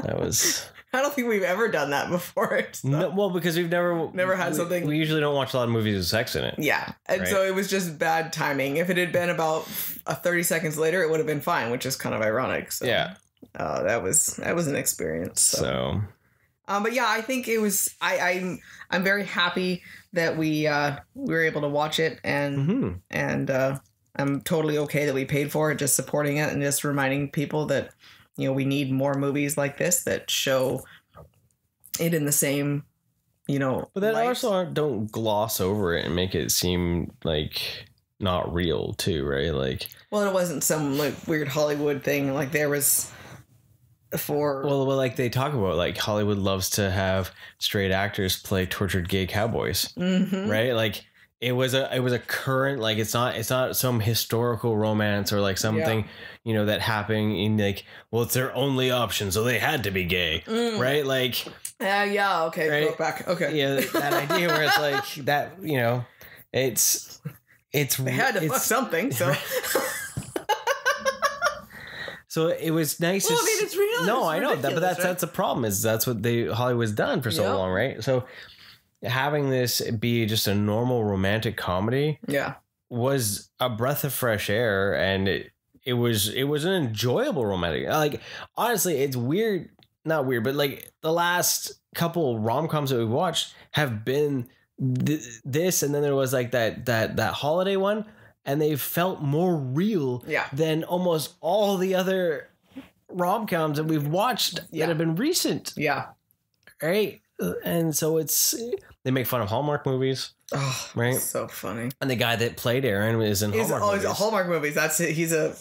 That was... I don't think we've ever done that before. So. No, well, because we've never had something. We usually don't watch a lot of movies with sex in it. Yeah, and so it was just bad timing. If it had been about 30 seconds later, it would have been fine, which is kind of ironic. So, yeah, that was an experience. So. But yeah, I think it was. I'm very happy that we were able to watch it, and I'm totally okay that we paid for it, just supporting it and just reminding people that. We need more movies like this that show it in the same, But then light. also don't gloss over it and make it seem like not real too, right? Like, well, it wasn't some like weird Hollywood thing. Like there was like they talk about, like Hollywood loves to have straight actors play tortured gay cowboys, right? Like. It was a current, like it's not some historical romance or like something that happened in like, well, it's their only option, so they had to be gay, right? Like okay, right? Go back, okay, yeah, that idea where it's like that, it's they had to fuck something, so. So it was nice. Well, I mean, it's real. No, it's I know that, but that's a problem. Is that's what Hollywood's done for so long, right? So. Having this be just a normal romantic comedy was a breath of fresh air, and it was an enjoyable romantic. Like honestly, it's not weird, but like the last couple rom-coms that we've watched have been this, and then there was like that holiday one, and they felt more real than almost all the other rom-coms that we've watched that have been recent. Yeah. Right. And so they make fun of Hallmark movies, right? So funny. And the guy that played Aaron is in Hallmark movies. He's Hallmark movies. He's a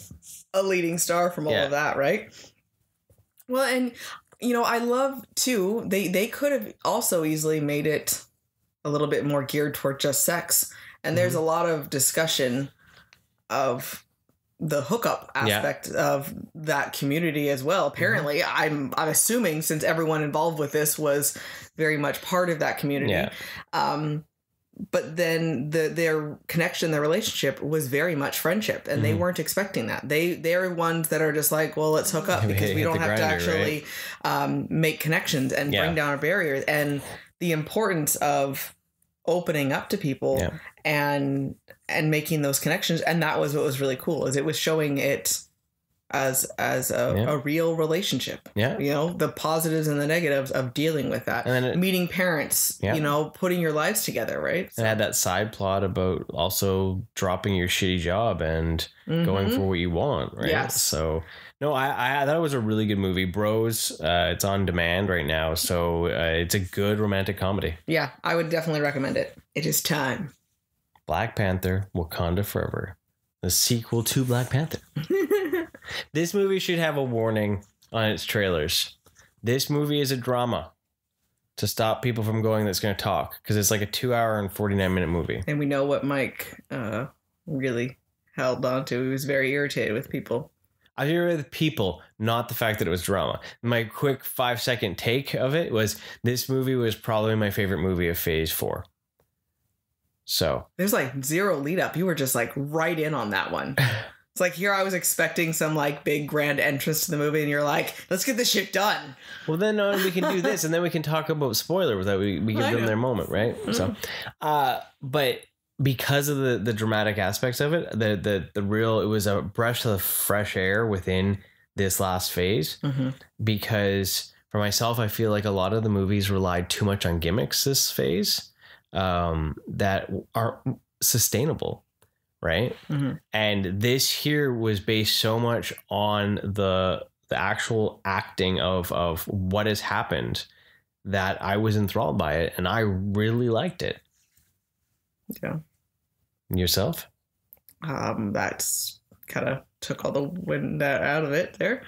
leading star from all of that, right? Well, and I love too. They could have also easily made it a little bit more geared toward just sex, and there's a lot of discussion of the hookup aspect of that community as well. Apparently, I'm assuming since everyone involved with this was very much part of that community. Yeah. But then their connection, their relationship was very much friendship, and they weren't expecting that. They're ones that are just like, well, let's hook up because we don't have to actually make connections and bring down our barriers. And the importance of opening up to people and making those connections. And that was what was really cool, is it was showing it as a real relationship. Yeah. You know, the positives and the negatives of dealing with that. And then meeting parents, you know, putting your lives together, right? So. And had that side plot about also dropping your shitty job and going for what you want, right? Yes. So no, I thought it was a really good movie. Bros, it's on demand right now, so it's a good romantic comedy. Yeah, I would definitely recommend it. It is time. Black Panther, Wakanda Forever. The sequel to Black Panther. This movie should have a warning on its trailers. This movie is a drama to stop people from going that's going to talk, because it's like a 2-hour and 49-minute movie. And we know what Mike really held on to. He was very irritated with people. I was irritated with people, not the fact that it was drama. My quick 5-second take of it was this movie was probably my favorite movie of Phase 4. So there's like zero lead up. You were just like right in on that one. It's like here I was expecting some like big grand entrance to the movie, and you're like, let's get this shit done. Well, then we can do this, and then we can talk about spoiler without we give them their moment, right? So, but because of the dramatic aspects of it, the real, it was a breath of fresh air within this last phase. Because for myself, I feel like a lot of the movies relied too much on gimmicks this phase. That aren't sustainable, right? And this here was based so much on the actual acting of what has happened that I was enthralled by it, and I really liked it. Yeah. Yourself? That's kind of took all the wind out of it there.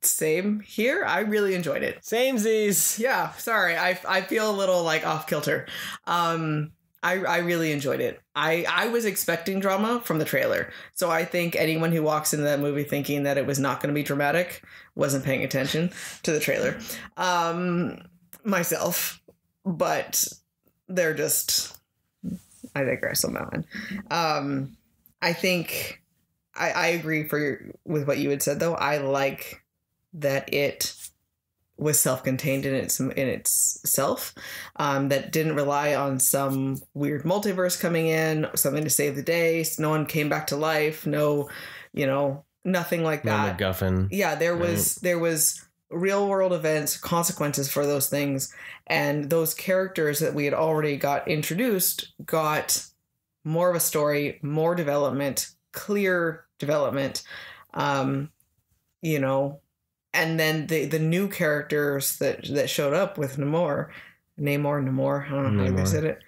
Same here. I really enjoyed it. Samesies. Yeah. Sorry. I feel a little like off kilter. I really enjoyed it. I was expecting drama from the trailer. So I think anyone who walks into that movie thinking that it was not going to be dramatic wasn't paying attention to the trailer. Myself. But they're just, I digress on that one. I think I agree with what you had said though. I like that it was self-contained in itself, that didn't rely on some weird multiverse coming in, something to save the day. No one came back to life. No, nothing like that. No MacGuffin. Yeah, there was real world events, consequences for those things, and those characters that we had already got introduced got more of a story, more development, clear development. And then the new characters that showed up with Namor, I don't know how you said it.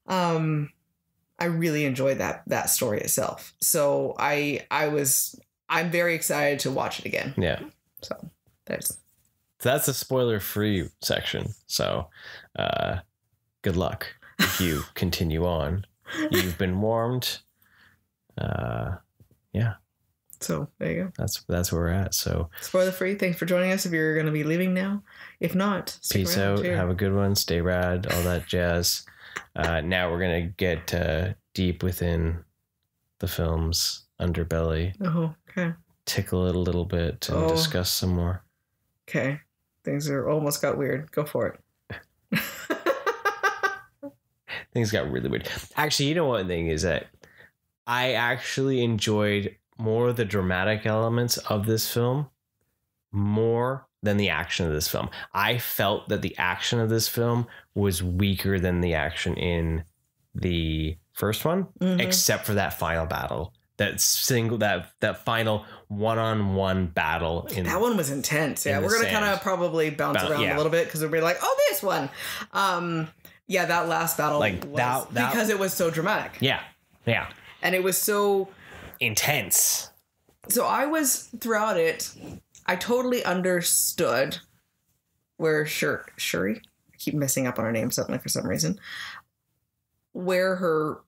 I really enjoyed that story itself. So I'm very excited to watch it again. Yeah. So that's a spoiler-free section. So, good luck if you continue on. You've been warned. Yeah. So there you go. That's where we're at. So spoiler free. Thanks for joining us. If you're going to be leaving now, if not, peace out. Here. Have a good one. Stay rad. All that jazz. Now we're gonna get deep within the film's underbelly. Oh, okay. Tickle it a little bit and discuss some more. Okay, things almost got weird. Go for it. Things got really weird. Actually, you know one thing is that I actually enjoyed more of the dramatic elements of this film more than the action of this film. I felt that the action of this film was weaker than the action in the first one, except for that final battle. That final one-on-one battle. That one was intense. Yeah, we're going to kind of probably bounce around a little bit because we'll be like, oh, this one. Yeah, that last battle was because it was so dramatic. Yeah, yeah. And it was so intense. So I was throughout it, I totally understood where Shuri, I keep messing up on her name suddenly for some reason, where her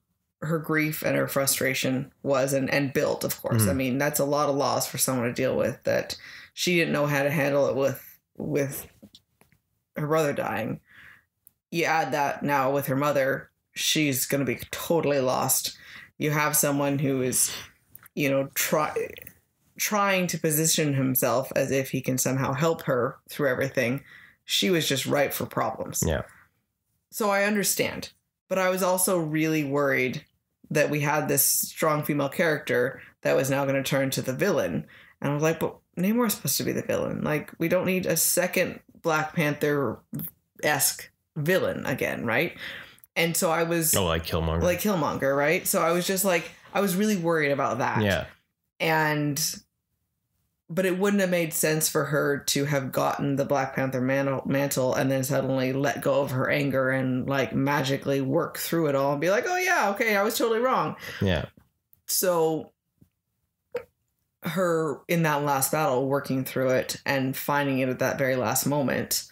grief and her frustration was and built, of course. I mean, that's a lot of loss for someone to deal with, that she didn't know how to handle it with her brother dying. you add that now with her mother, she's going to be totally lost. You have someone who is, trying to position himself as if he can somehow help her through everything. She was just ripe for problems. Yeah. So I understand. But I was also really worried that we had this strong female character that was now going to turn to the villain. And I was like, but Namor's supposed to be the villain. Like, we don't need a second Black Panther-esque villain again, right? And so I was... Oh, like Killmonger. Like Killmonger, right? So I was just like... I was really worried about that. Yeah. But it wouldn't have made sense for her to have gotten the Black Panther mantle and then suddenly let go of her anger and like magically work through it all and be like, oh yeah, okay, I was totally wrong. Yeah. So her in that last battle, working through it and finding it at that very last moment,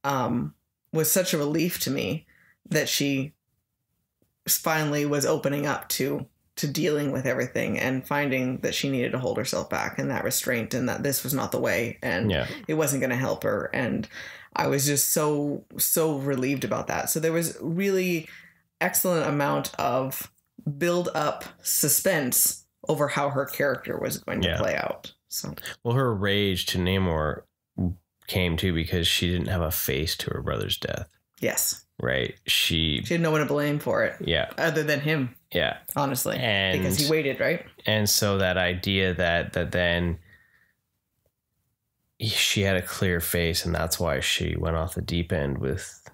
was such a relief to me that she finally was opening up to dealing with everything and finding that she needed to hold herself back and that restraint and that this was not the way and it wasn't going to help her. And I was just so relieved about that. So there was really excellent amount of build up suspense over how her character was going to play out. So, well, her rage to Namor came too because she didn't have a face to her brother's death. Yes. Right. She had no one to blame for it. Yeah. Other than him. Yeah. Honestly. And because he waited, right? And so that idea that then she had a clear face and that's why she went off the deep end with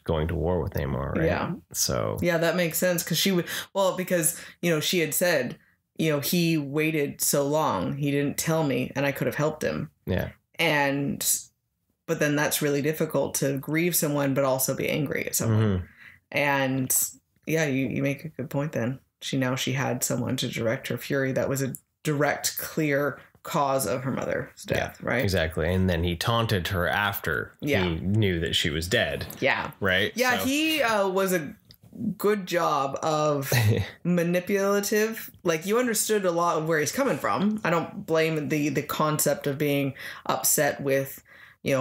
going to war with Namor, right? Yeah. So. Yeah, that makes sense because because, she had said, he waited so long. He didn't tell me and I could have helped him. Yeah. But then that's really difficult to grieve someone, but also be angry at someone. Mm-hmm. And yeah, you make a good point then. She had someone to direct her fury that was a direct, clear cause of her mother's death, right? Exactly. And then he taunted her after he knew that she was dead. Yeah. Right? Yeah, so. He was a good job of manipulative. Like, you understood a lot of where he's coming from. I don't blame the concept of being upset with,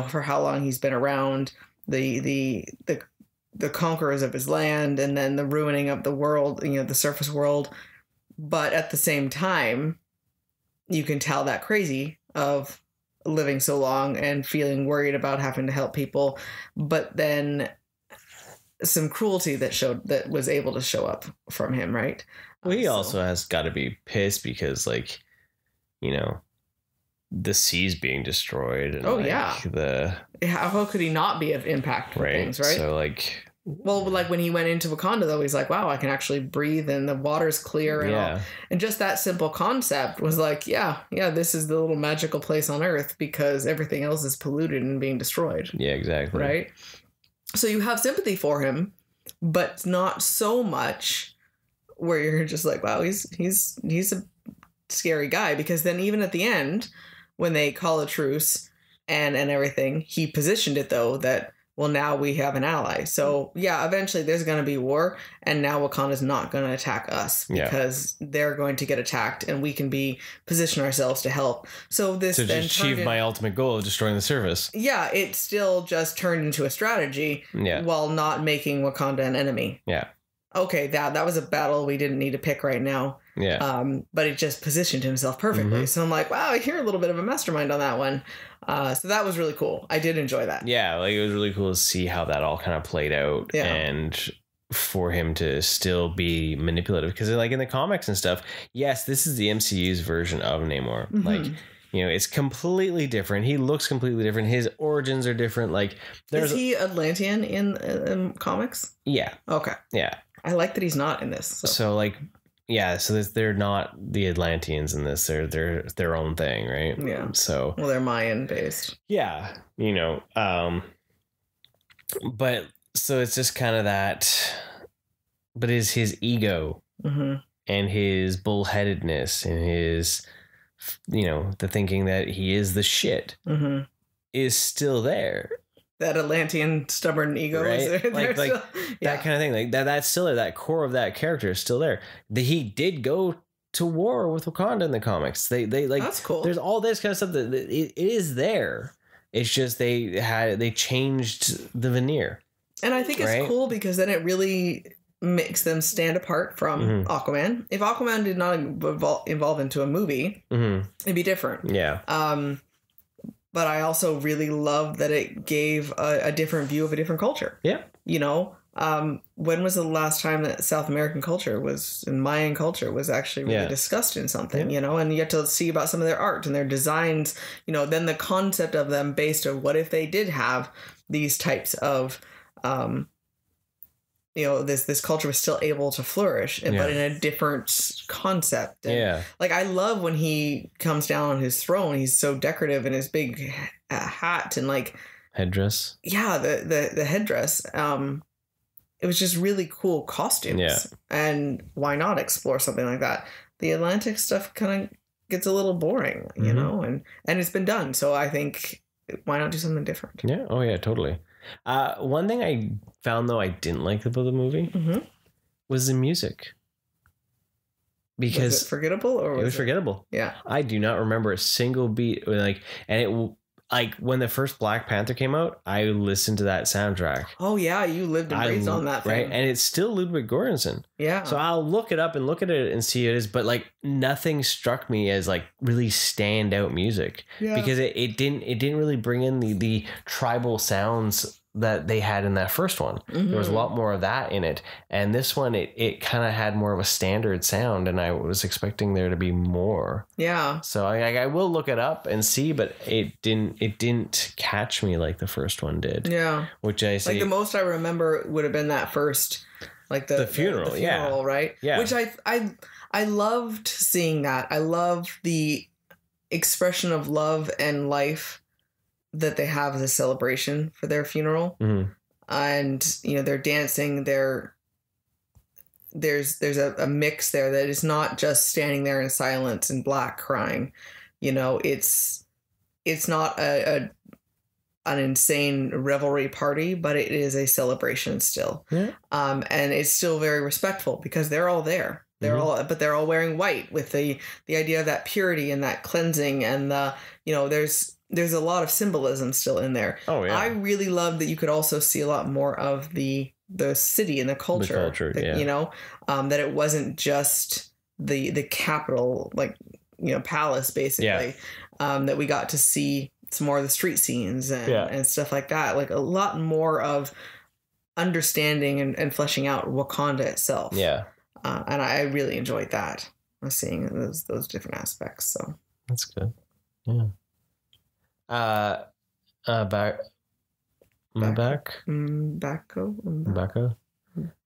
for how long he's been around, the conquerors of his land, and then the ruining of the world, the surface world. But at the same time, you can tell that crazy of living so long and feeling worried about having to help people, but then some cruelty that was able to show up from him, right? Well, he also has got to be pissed because, like, the sea's being destroyed. And how could he not be of impact with things, right? So, like... Well, like when he went into Wakanda, though, he's like, wow, I can actually breathe and the water's clear and all. And just that simple concept was like, yeah, this is the little magical place on Earth because everything else is polluted and being destroyed. Yeah, exactly. Right? So you have sympathy for him, but not so much where you're just like, wow, he's a scary guy. Because then even at the end, when they call a truce and everything, he positioned it, though, that... well, now we have an ally. So, yeah, eventually there's going to be war. And now Wakanda's not going to attack us because they're going to get attacked and we can position ourselves to help. So this to achieve my ultimate goal of destroying the surface. Yeah, it still just turned into a strategy while not making Wakanda an enemy. Yeah. Okay, that was a battle we didn't need to pick right now. Yeah. But it just positioned himself perfectly. Mm-hmm. So I'm like, wow, you're a little bit of a mastermind on that one. So that was really cool. I did enjoy that. Yeah, like it was really cool to see how that all kind of played out and for him to still be manipulative. Because like in the comics and stuff, yes, this is the MCU's version of Namor. Mm-hmm. Like, it's completely different. He looks completely different. His origins are different. Like, is he Atlantean in comics? Yeah. Okay. Yeah. I like that he's not in this. So like... yeah, so they're not the Atlanteans in this. They're their own thing, right? Yeah. So they're Mayan based. Yeah, but so it's just kind of that. But is his ego and his bullheadedness and his, the thinking that he is the shit is still there. That Atlantean stubborn ego, right? Is there, like that kind of thing. Like that's still there. That core of that character is still there. He did go to war with Wakanda in the comics. They like that's cool. There's all this kind of stuff it is there. It's just they changed the veneer. And I think it's cool because then it really makes them stand apart from Aquaman. If Aquaman did not evolve into a movie, it'd be different. Yeah. But I also really love that it gave a different view of a different culture. Yeah. You know, when was the last time that South American culture and Mayan culture was actually really discussed in something, you know, and you get to see about some of their art and their designs, you know, then the concept of them based on what if they did have these types of, you know, this culture was still able to flourish, but in a different concept. And like, I love when he comes down on his throne, he's so decorative in his big hat and like headdress. Yeah. The headdress. It was just really cool costumes. Yeah. And why not explore something like that? The Atlantic stuff kind of gets a little boring, you know, and it's been done. So I think why not do something different? Yeah. Oh yeah, totally. One thing I found though I didn't like about the movie was the music. Because was it forgettable or was it was forgettable. Yeah. I do not remember a single beat like when the first Black Panther came out, I listened to that soundtrack. Oh yeah, you lived and breathed on that thing. Right? And it's still Ludwig Göransson. Yeah. So I'll look it up and look at it and see it is, but like nothing struck me as like really standout music. Yeah. Because it didn't really bring in the tribal sounds that they had in that first one. There was a lot more of that in it. And this one, it kind of had more of a standard sound, and I was expecting there to be more. Yeah. So I will look it up and see, but it didn't catch me like the first one did. Yeah. Which I say, like the most I remember would have been that first, like the funeral. The funeral, right? Yeah. Which I loved seeing that. I love the expression of love and life that they have as a celebration for their funeral. And you know, they're dancing, there's a mix there that is not just standing there in silence and black crying. You know, it's not an insane revelry party, but it is a celebration still. Yeah. And it's still very respectful because they're all there. They're all wearing white with the idea of that purity and that cleansing, and there's a lot of symbolism still in there. Oh yeah. I really love that you could also see a lot more of the city and the culture. You know, that it wasn't just the capital, like, you know, palace basically. Yeah. That we got to see some more of the street scenes and stuff like that. Like a lot more of understanding and fleshing out Wakanda itself. Yeah. And I really enjoyed that. Seeing those different aspects. So that's good. Yeah. Bacco.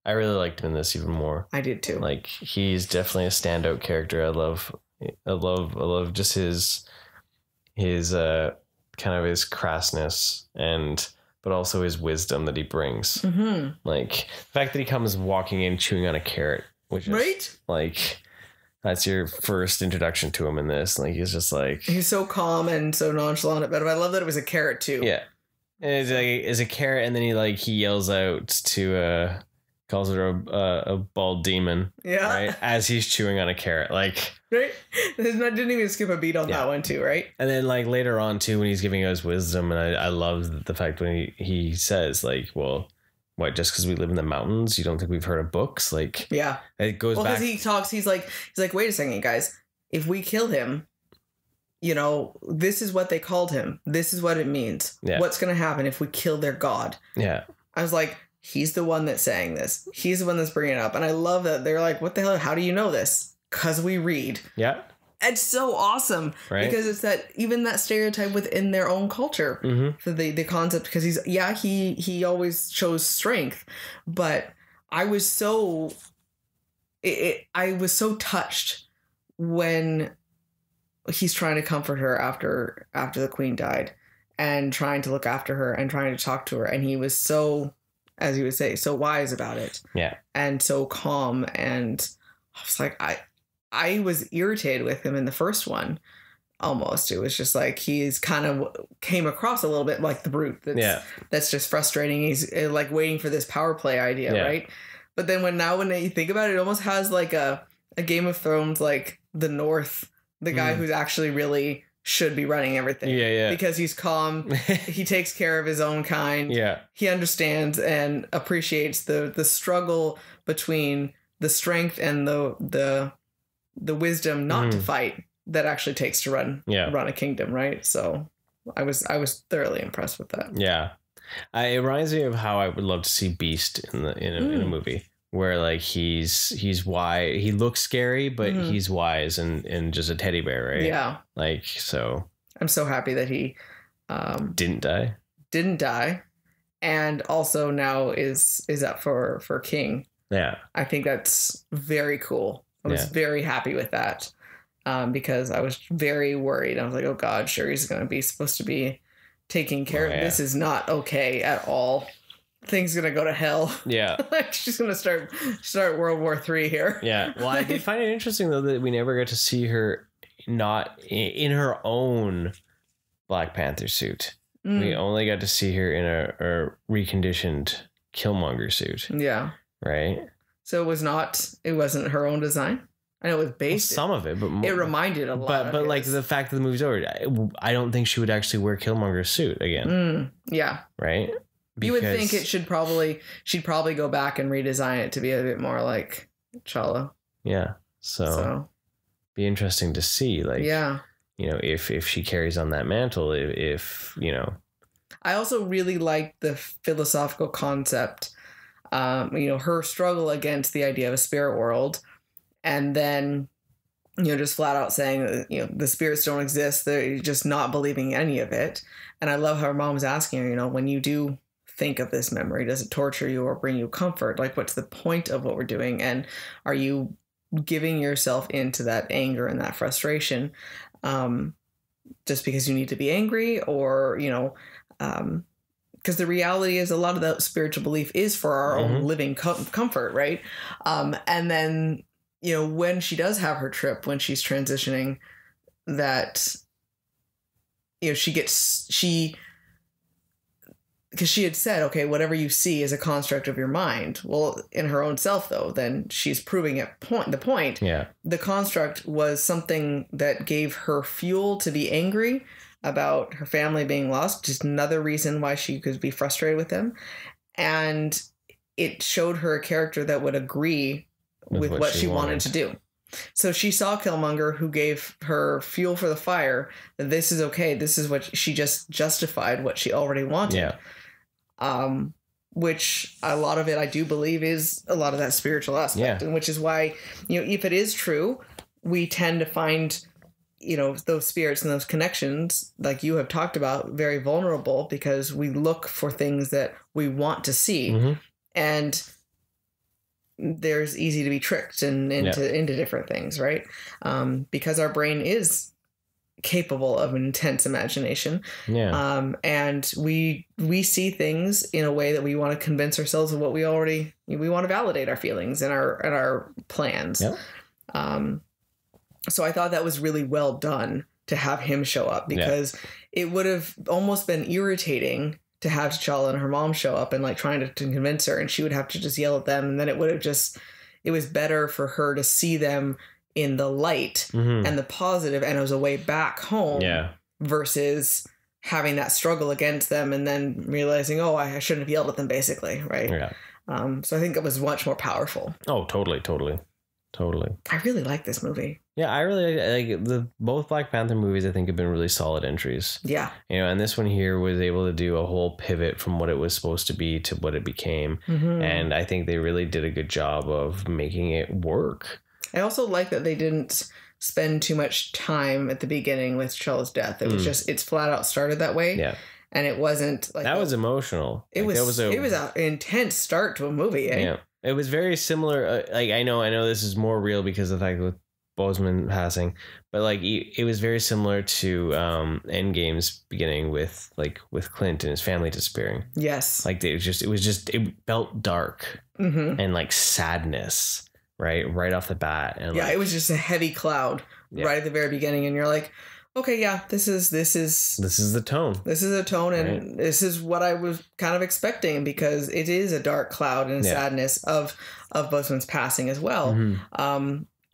I really liked him in this even more. I did too. Like, he's definitely a standout character. I love just his kind of his crassness but also his wisdom that he brings. Like the fact that he comes walking in chewing on a carrot, which is like, that's your first introduction to him in this. Like, he's so calm and so nonchalant about it. I love that it was a carrot too. Yeah. And it's a carrot, and then he yells out to calls it a bald demon. Yeah. Right? As he's chewing on a carrot. Like, right? I didn't even skip a beat on that one too, right? And then like later on too, when he's giving us wisdom, and I love the fact when he says like, well, what, just because we live in the mountains, you don't think we've heard of books? Like, yeah, it goes back. Because he's like, wait a second, guys. If we kill him, you know, this is what they called him. This is what it means. Yeah. What's going to happen if we kill their god? Yeah. I was like, he's the one that's saying this. He's the one that's bringing it up. And I love that they're like, what the hell? How do you know this? Because we read. Yeah. It's so awesome, right? Because it's that stereotype within their own culture for the concept. Because he always shows strength, but I was so touched when he's trying to comfort her after the queen died, and trying to look after her and trying to talk to her, and he was so, as you would say, so wise about it, and so calm, and I was like, I was irritated with him in the first one. Almost. It was just like he's kind of came across a little bit like the brute. That's just frustrating. He's like waiting for this power play idea, right? But then when you think about it, it almost has like a Game of Thrones, like the North, the guy who's actually really should be running everything. Yeah. Because he's calm. He takes care of his own kind. Yeah. He understands and appreciates the struggle between the strength and the wisdom not to fight that actually takes to run a kingdom, right? So I was thoroughly impressed with that. Yeah. It reminds me of how I would love to see Beast in a movie where like he's wise. He looks scary, but he's wise and just a teddy bear, right? Yeah. Like, so I'm so happy that he didn't die, and also now is up for king. Yeah. I think that's very cool. I was very happy with that. Because I was very worried. I was like, oh God, Shuri's supposed to be taking care of this. Is not okay at all. Things gonna go to hell. Yeah. Like she's gonna start World War III here. Yeah. Well, I did find it interesting though that we never got to see her not in her own Black Panther suit. We only got to see her in a reconditioned Killmonger suit. Yeah. Right. So it wasn't her own design. I know it was based some of it, but it reminded a lot. But like the fact that the movie's over, I don't think she would actually wear Killmonger's suit again. Yeah. Right. Because you would think she'd probably go back and redesign it to be a bit more like T'Challa. Yeah. So be interesting to see, like, if she carries on that mantle, if I also really like the philosophical concept, her struggle against the idea of a spirit world. And then, just flat out saying that, the spirits don't exist. They're just not believing any of it. And I love how her mom's asking her, when you do think of this memory, does it torture you or bring you comfort? Like, what's the point of what we're doing? And are you giving yourself into that anger and that frustration just because you need to be angry? Or, because the reality is a lot of that spiritual belief is for our own living comfort, right? And then... when she does have her trip, when she's transitioning, that, because she had said, okay, whatever you see is a construct of your mind. Well, in her own self, though, then she's proving the point. Yeah. The construct was something that gave her fuel to be angry about her family being lost, just another reason why she could be frustrated with them. And it showed her a character that would agree with what she wanted to do. So she saw Killmonger, who gave her fuel for the fire, that this is okay. This is what she just justified what she already wanted. Yeah. Which a lot of it, I do believe, is a lot of that spiritual aspect. Yeah. And which is why, if it is true, we tend to find, those spirits and those connections, like you have talked about, very vulnerable because we look for things that we want to see. And there's easy to be tricked into different things, right? Because our brain is capable of an intense imagination. Yeah. And we see things in a way that we want to convince ourselves of what we want to validate our feelings and our plans. Yeah. So I thought that was really well done to have him show up, because it would have almost been irritating to have T'Challa and her mom show up and like trying to convince her, and she would have to just yell at them. And then it would have it was better for her to see them in the light and the positive, and it was a way back home versus having that struggle against them and then realizing, oh, I shouldn't have yelled at them, basically. Right. Yeah. So I think it was much more powerful. Oh, totally. I really like this movie. Yeah, I really like both Black Panther movies. I think have been really solid entries. Yeah. And this one here was able to do a whole pivot from what it was supposed to be to what it became. And I think they really did a good job of making it work. I also like that they didn't spend too much time at the beginning with T'Challa's death. It was just, it's flat out started that way. Yeah. And it wasn't like... That was emotional. It was an intense start to a movie, eh? Yeah. It was very similar. I know this is more real because of the fact with Boseman passing, but like it was very similar to Endgame's beginning with Clint and his family disappearing. Yes. Like it felt dark and like sadness, right off the bat. And it was just a heavy cloud right at the very beginning, and you're like, okay, yeah, this is the tone. This is a tone, and this is what I was kind of expecting, because it is a dark cloud and sadness of Boseman's passing as well.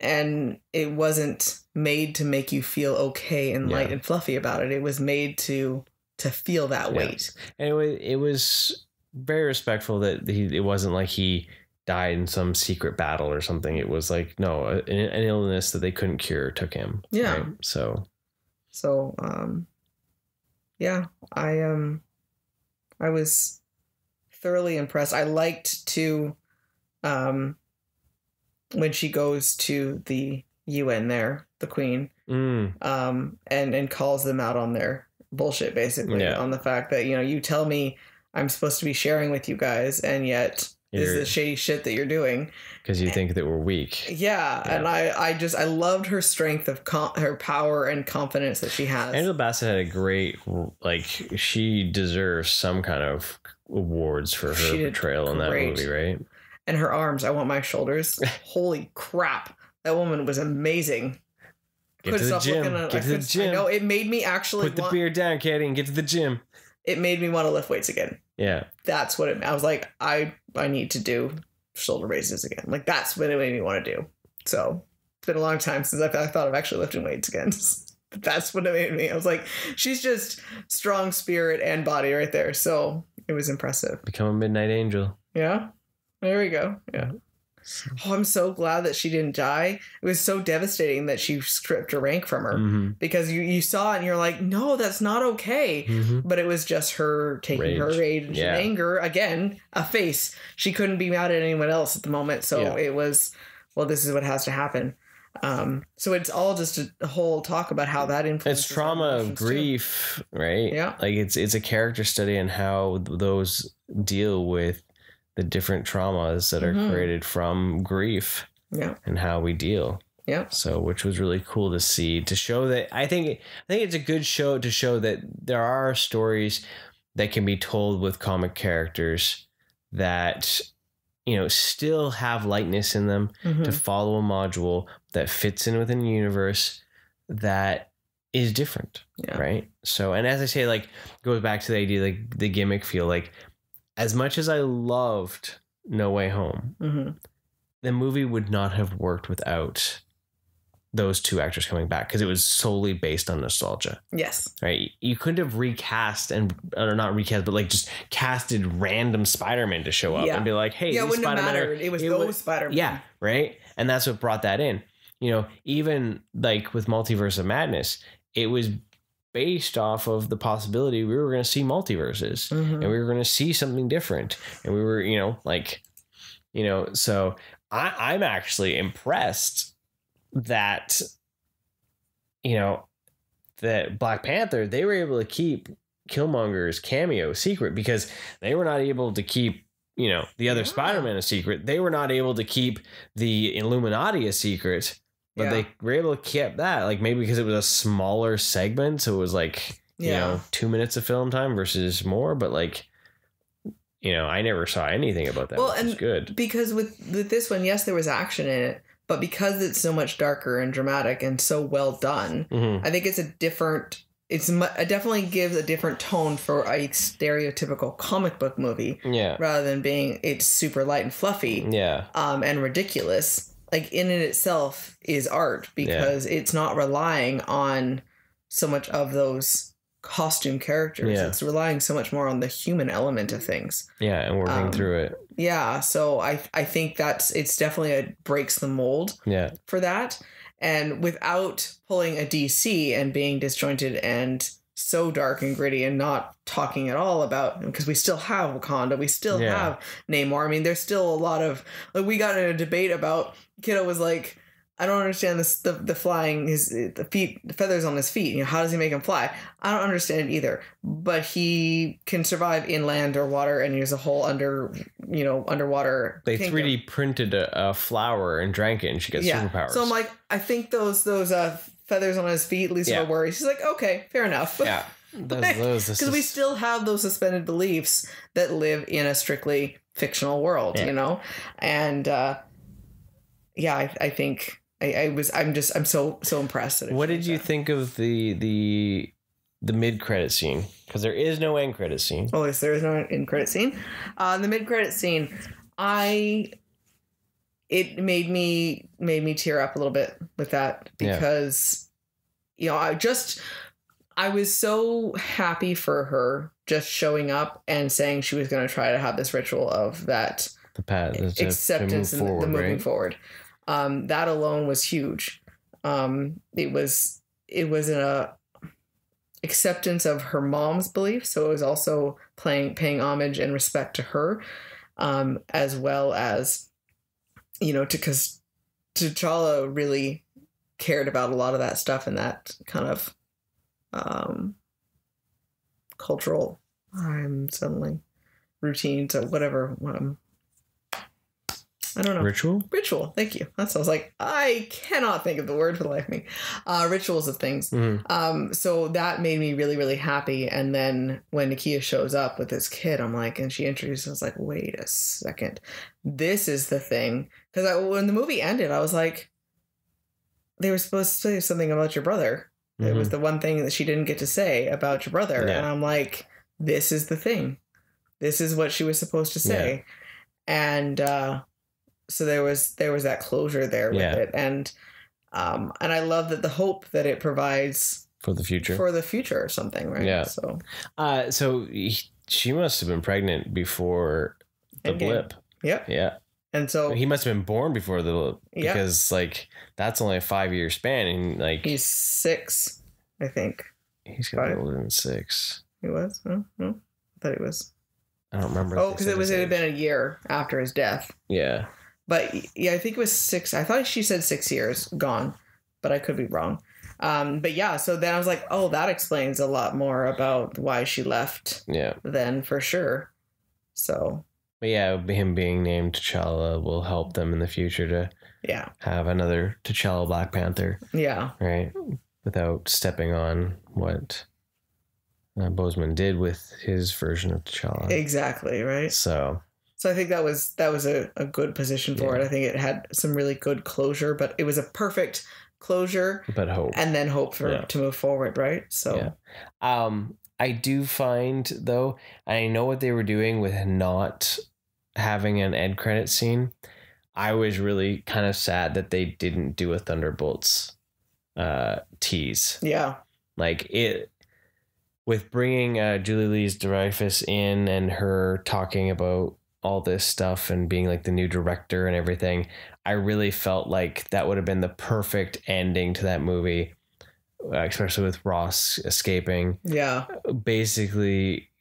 And it wasn't made to make you feel okay and light and fluffy about it. It was made to feel that weight. And it was very respectful that it wasn't like he died in some secret battle or something. It was like, no, an illness that they couldn't cure took him. Yeah. Right? So yeah, I was thoroughly impressed. I liked to, when she goes to the UN there, the Queen, and calls them out on their bullshit, basically, on the fact that, you tell me I'm supposed to be sharing with you guys, and yet this is the shady shit that you're doing. Because you think that we're weak. Yeah, and I loved her strength of her power and confidence that she has. Angela Bassett had a great, she deserves some kind of awards for her portrayal in that movie, right? And her arms, I want my shoulders. Holy crap. That woman was amazing. Get to the gym. Get to the gym. I know, it made me actually put the beer down, Katie, and get to the gym. It made me want to lift weights again. Yeah. That's what I was like, I need to do shoulder raises again. Like, that's what it made me want to do. So it's been a long time since I thought of actually lifting weights again. But that's what it made me. I was like, she's just strong spirit and body right there. So it was impressive. Become a midnight angel. Yeah. There we go. Yeah. Oh, I'm so glad that she didn't die. It was so devastating that she stripped her rank from her, because you saw it and you're like, no, that's not okay. But it was just her taking her rage and anger. Again, a face. She couldn't be mad at anyone else at the moment. So it was, well, this is what has to happen. So it's all just a whole talk about how that influences. It's trauma, grief, right? Yeah. Like it's a character study on how those deal with the different traumas that are created from grief, and how we deal. Yeah. So, which was really cool to see, to show that I think it's a good show to show that there are stories that can be told with comic characters that, still have lightness in them, to follow a module that fits in within a universe that is different. Yeah. Right. So, and as I say, like, goes back to the idea, like the gimmick feel, like, as much as I loved No Way Home, the movie would not have worked without those two actors coming back, because it was solely based on nostalgia. Yes. Right. You couldn't have recast or not recast, but like just casted random Spider-Man to show up and be like, hey, it wouldn't have mattered. It was those Spider-Man. Yeah. Right. And that's what brought that in. Even like with Multiverse of Madness, it was based off of the possibility we were going to see multiverses, and we were going to see something different, and we were, so I'm actually impressed that, that Black Panther, they were able to keep Killmonger's cameo secret, because they were not able to keep, the other Spider-Man a secret. They were not able to keep the Illuminati a secret. But they were able to keep that, like, maybe because it was a smaller segment. So it was like, 2 minutes of film time versus more. But like, I never saw anything about that. Well, which is good. Because with this one, yes, there was action in it. But because it's so much darker and dramatic and so well done, I think it's it definitely gives a different tone for a stereotypical comic book movie. Yeah. Rather than being, it's super light and fluffy. Yeah. And ridiculous. Like, in it itself is art, because it's not relying on so much of those costume characters. Yeah. It's relying so much more on the human element of things. Yeah, and working through it. Yeah, so I think it's definitely breaks the mold for that. And without pulling a DC and being disjointed and so dark and gritty and not talking at all about, because we still have Wakanda, we still have Namor. I mean, there's still a lot of, like, we got in a debate about, Kiddo was like, I don't understand this, the flying, the feathers on his feet. How does he make him fly? I don't understand it either. But he can survive in land or water, and he's a whole underwater. They kingdom. 3D printed a flower and drank it, and she gets superpowers. So I'm like, I think those feathers on his feet, at least for worries. He's like, okay, fair enough. Yeah. Because we still have those suspended beliefs that live in a strictly fictional world, and I think I'm so impressed. What did you think of the mid-credit scene? Because there is no end credit scene. Oh, yes, there is no end credit scene. The mid-credit scene, it made me tear up a little bit with that because, you know, I was so happy for her just showing up and saying she was going to try to have this ritual of that acceptance and the moving forward. That alone was huge. It was an acceptance of her mom's belief. So it was also paying homage and respect to her, as well as, you know, because T'Challa really cared about a lot of that stuff and that kind of cultural routines or whatever. I don't know. Ritual. Thank you. That's, I was like, I cannot think of the word for the life of me. Rituals of things. Mm-hmm. So that made me really, really happy. And then when Nakia shows up with this kid, I'm like, and she introduces, I was like, wait a second. This is the thing. Because when the movie ended, I was like, they were supposed to say something about your brother. Mm-hmm. It was the one thing that she didn't get to say about your brother. Yeah. And I'm like, this is the thing. This is what she was supposed to say. Yeah. And, so there was that closure there with it, and I love that the hope that it provides for the future or something, right? Yeah. So she must have been pregnant before the blip. Yep. Yeah. And so he must have been born before the blip because like that's only a 5-year span, and like he's 6, I think. He's got to be older than 6. He was? No, I thought he was. I don't remember. Oh, because it had been a year after his death. Yeah. But yeah, I think it was 6. I thought she said 6 years gone, but I could be wrong. But yeah, so then I was like, oh, that explains a lot more about why she left. Yeah. Then for sure. So. But yeah, him being named T'Challa will help them in the future to have another T'Challa Black Panther. Yeah. Right. Without stepping on what Boseman did with his version of T'Challa. Exactly. Right. So I think that was a good position for it. I think it had some really good closure, but it was a perfect closure. But hope. And then hope to move forward, right? So I do find though, I know what they were doing with not having an end credit scene. I was really kind of sad that they didn't do a Thunderbolts tease. Yeah. Like it with bringing Julie Louis-Dreyfus in and her talking about all this stuff and being like the new director and everything, I really felt like that would have been the perfect ending to that movie, especially with Ross escaping. Yeah. Basically,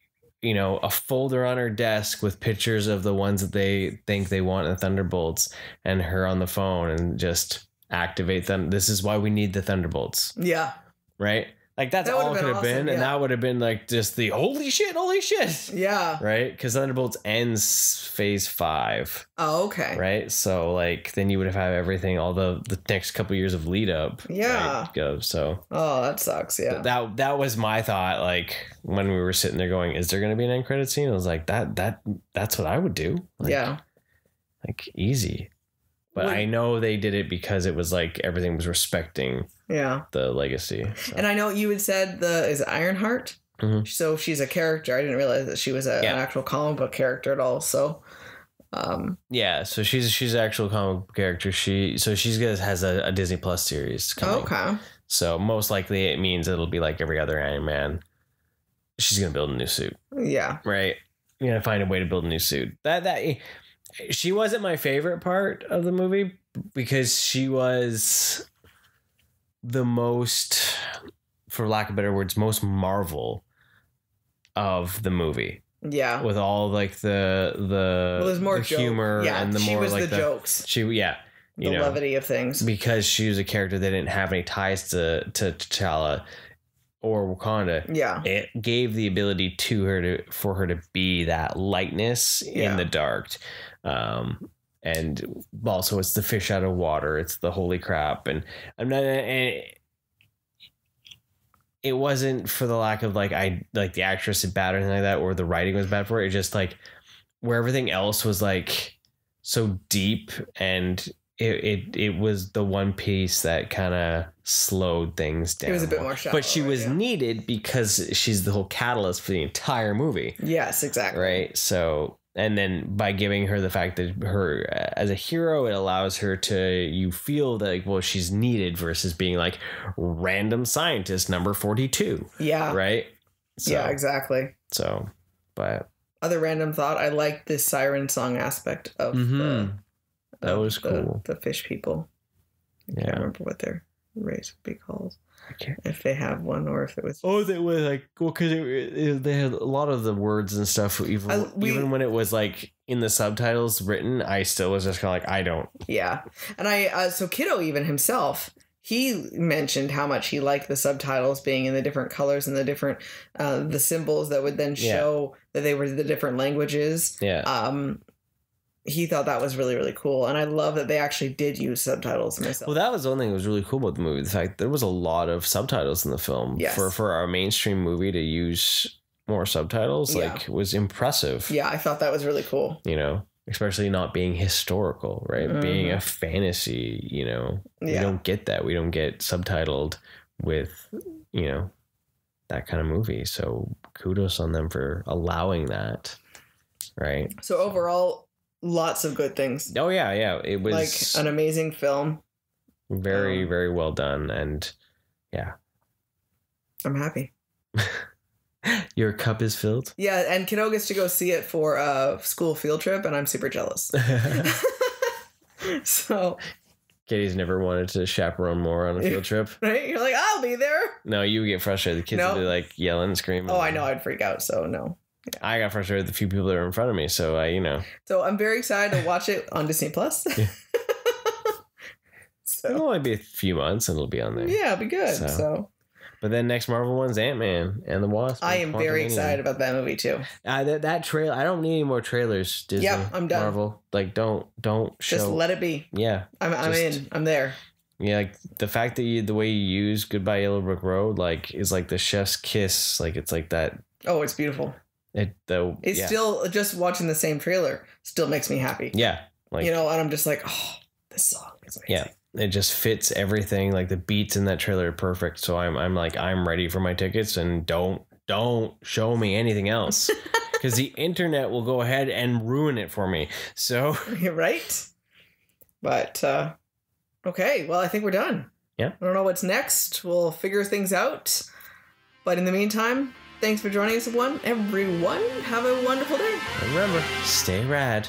you know, a folder on her desk with pictures of the ones that they think they want in the Thunderbolts and her on the phone and just activate them. This is why we need the Thunderbolts. Yeah. Right? Like that's all it could have been. And that would have been like just the holy shit. Yeah. Right? Because Thunderbolts ends phase 5. Oh, okay. Right? So like then you would have had everything, all the next couple years of lead up. Yeah. Right, go. So oh, that sucks. Yeah. That was my thought, like when we were sitting there going, is there gonna be an end credit scene? I was like, that's what I would do. Like, yeah. Like easy. But I know they did it because it was like everything was respecting the legacy. So. And I know you had said is Ironheart. Mm-hmm. So she's a character. I didn't realize that she was an actual comic book character at all. So so she's an actual comic book character. She has a Disney Plus series coming. Okay. So most likely it means it'll be like every other Iron Man. She's gonna build a new suit. Yeah. Right. You're gonna find a way to build a new suit. That she wasn't my favorite part of the movie because she was the most, for lack of better words, most Marvel of the movie. Yeah. With all like there's more humor and the more like the jokes. The levity of things. Because she was a character that didn't have any ties to T'Challa or Wakanda. Yeah. It gave the ability for her to be that lightness in the dark. And also it's the fish out of water. It's the holy crap. And it wasn't for the lack of like the actress is bad or anything like that, or the writing was bad for it. It's just like where everything else was like so deep, and it was the one piece that kind of slowed things down. It was a bit more shallow. But she was needed because she's the whole catalyst for the entire movie. Yes, exactly. Right. So And then by giving her the fact that her as a hero, it allows her to, you feel that, like, well, she's needed versus being like random scientist number 42. Yeah. Right. So, yeah, exactly. So, but other random thought, I like this siren song aspect of that was cool. The fish people. I can't remember what their race would be called. If they have one, or if it was. Oh, they were like, well, because they had a lot of the words and stuff. Even when it was like in the subtitles written, I still was just kind of like, I don't. Yeah, and so Kiddo even himself, he mentioned how much he liked the subtitles being in the different colors and the different the symbols that would then show that they were the different languages. Yeah. He thought that was really, really cool. And I love that they actually did use subtitles myself. Well, that was the only thing that was really cool about the movie. The fact there was a lot of subtitles in the film. Yes. For our mainstream movie to use more subtitles, like, was impressive. Yeah, I thought that was really cool. You know, especially not being historical, right? Mm-hmm. Being a fantasy, you know. We don't get that. We don't get subtitled with, you know, that kind of movie. So kudos on them for allowing that, right? So overall, lots of good things. Oh yeah, it was like an amazing film. Very, very well done, and yeah, I'm happy. Your cup is filled. Yeah, and Kiddo gets to go see it for a school field trip, and I'm super jealous. So, Katie's never wanted to chaperone more on a field trip. Right? You're like, I'll be there. No, you get frustrated. The kids would be like yelling and screaming. Oh, I know. I'd freak out. So no. Yeah. I got frustrated with the few people that were in front of me, so So I'm very excited to watch it on Disney Plus. Yeah. So it'll only be a few months and it'll be on there. Yeah, it'll be good. So. But then next Marvel one's Ant-Man and the Wasp. I am very excited about that movie too. That trailer. I don't need any more trailers. Disney. Yep, I'm done. Marvel, like don't show. Just let it be. Yeah, I'm in. I'm there. Yeah, like the fact that the way you use Goodbye Yellow Brick Road, like, is like the chef's kiss. Like, it's like that. Oh, it's beautiful. It's still, just watching the same trailer still makes me happy. Yeah, like, and I'm just like, oh, this song is amazing. Yeah, it just fits everything. Like the beats in that trailer are perfect. So I'm like, I'm ready for my tickets, and don't show me anything else, because the internet will go ahead and ruin it for me. So you're right. But okay, well, I think we're done. Yeah, I don't know what's next. We'll figure things out. But in the meantime, thanks for joining us, everyone. Have a wonderful day. And remember, stay rad.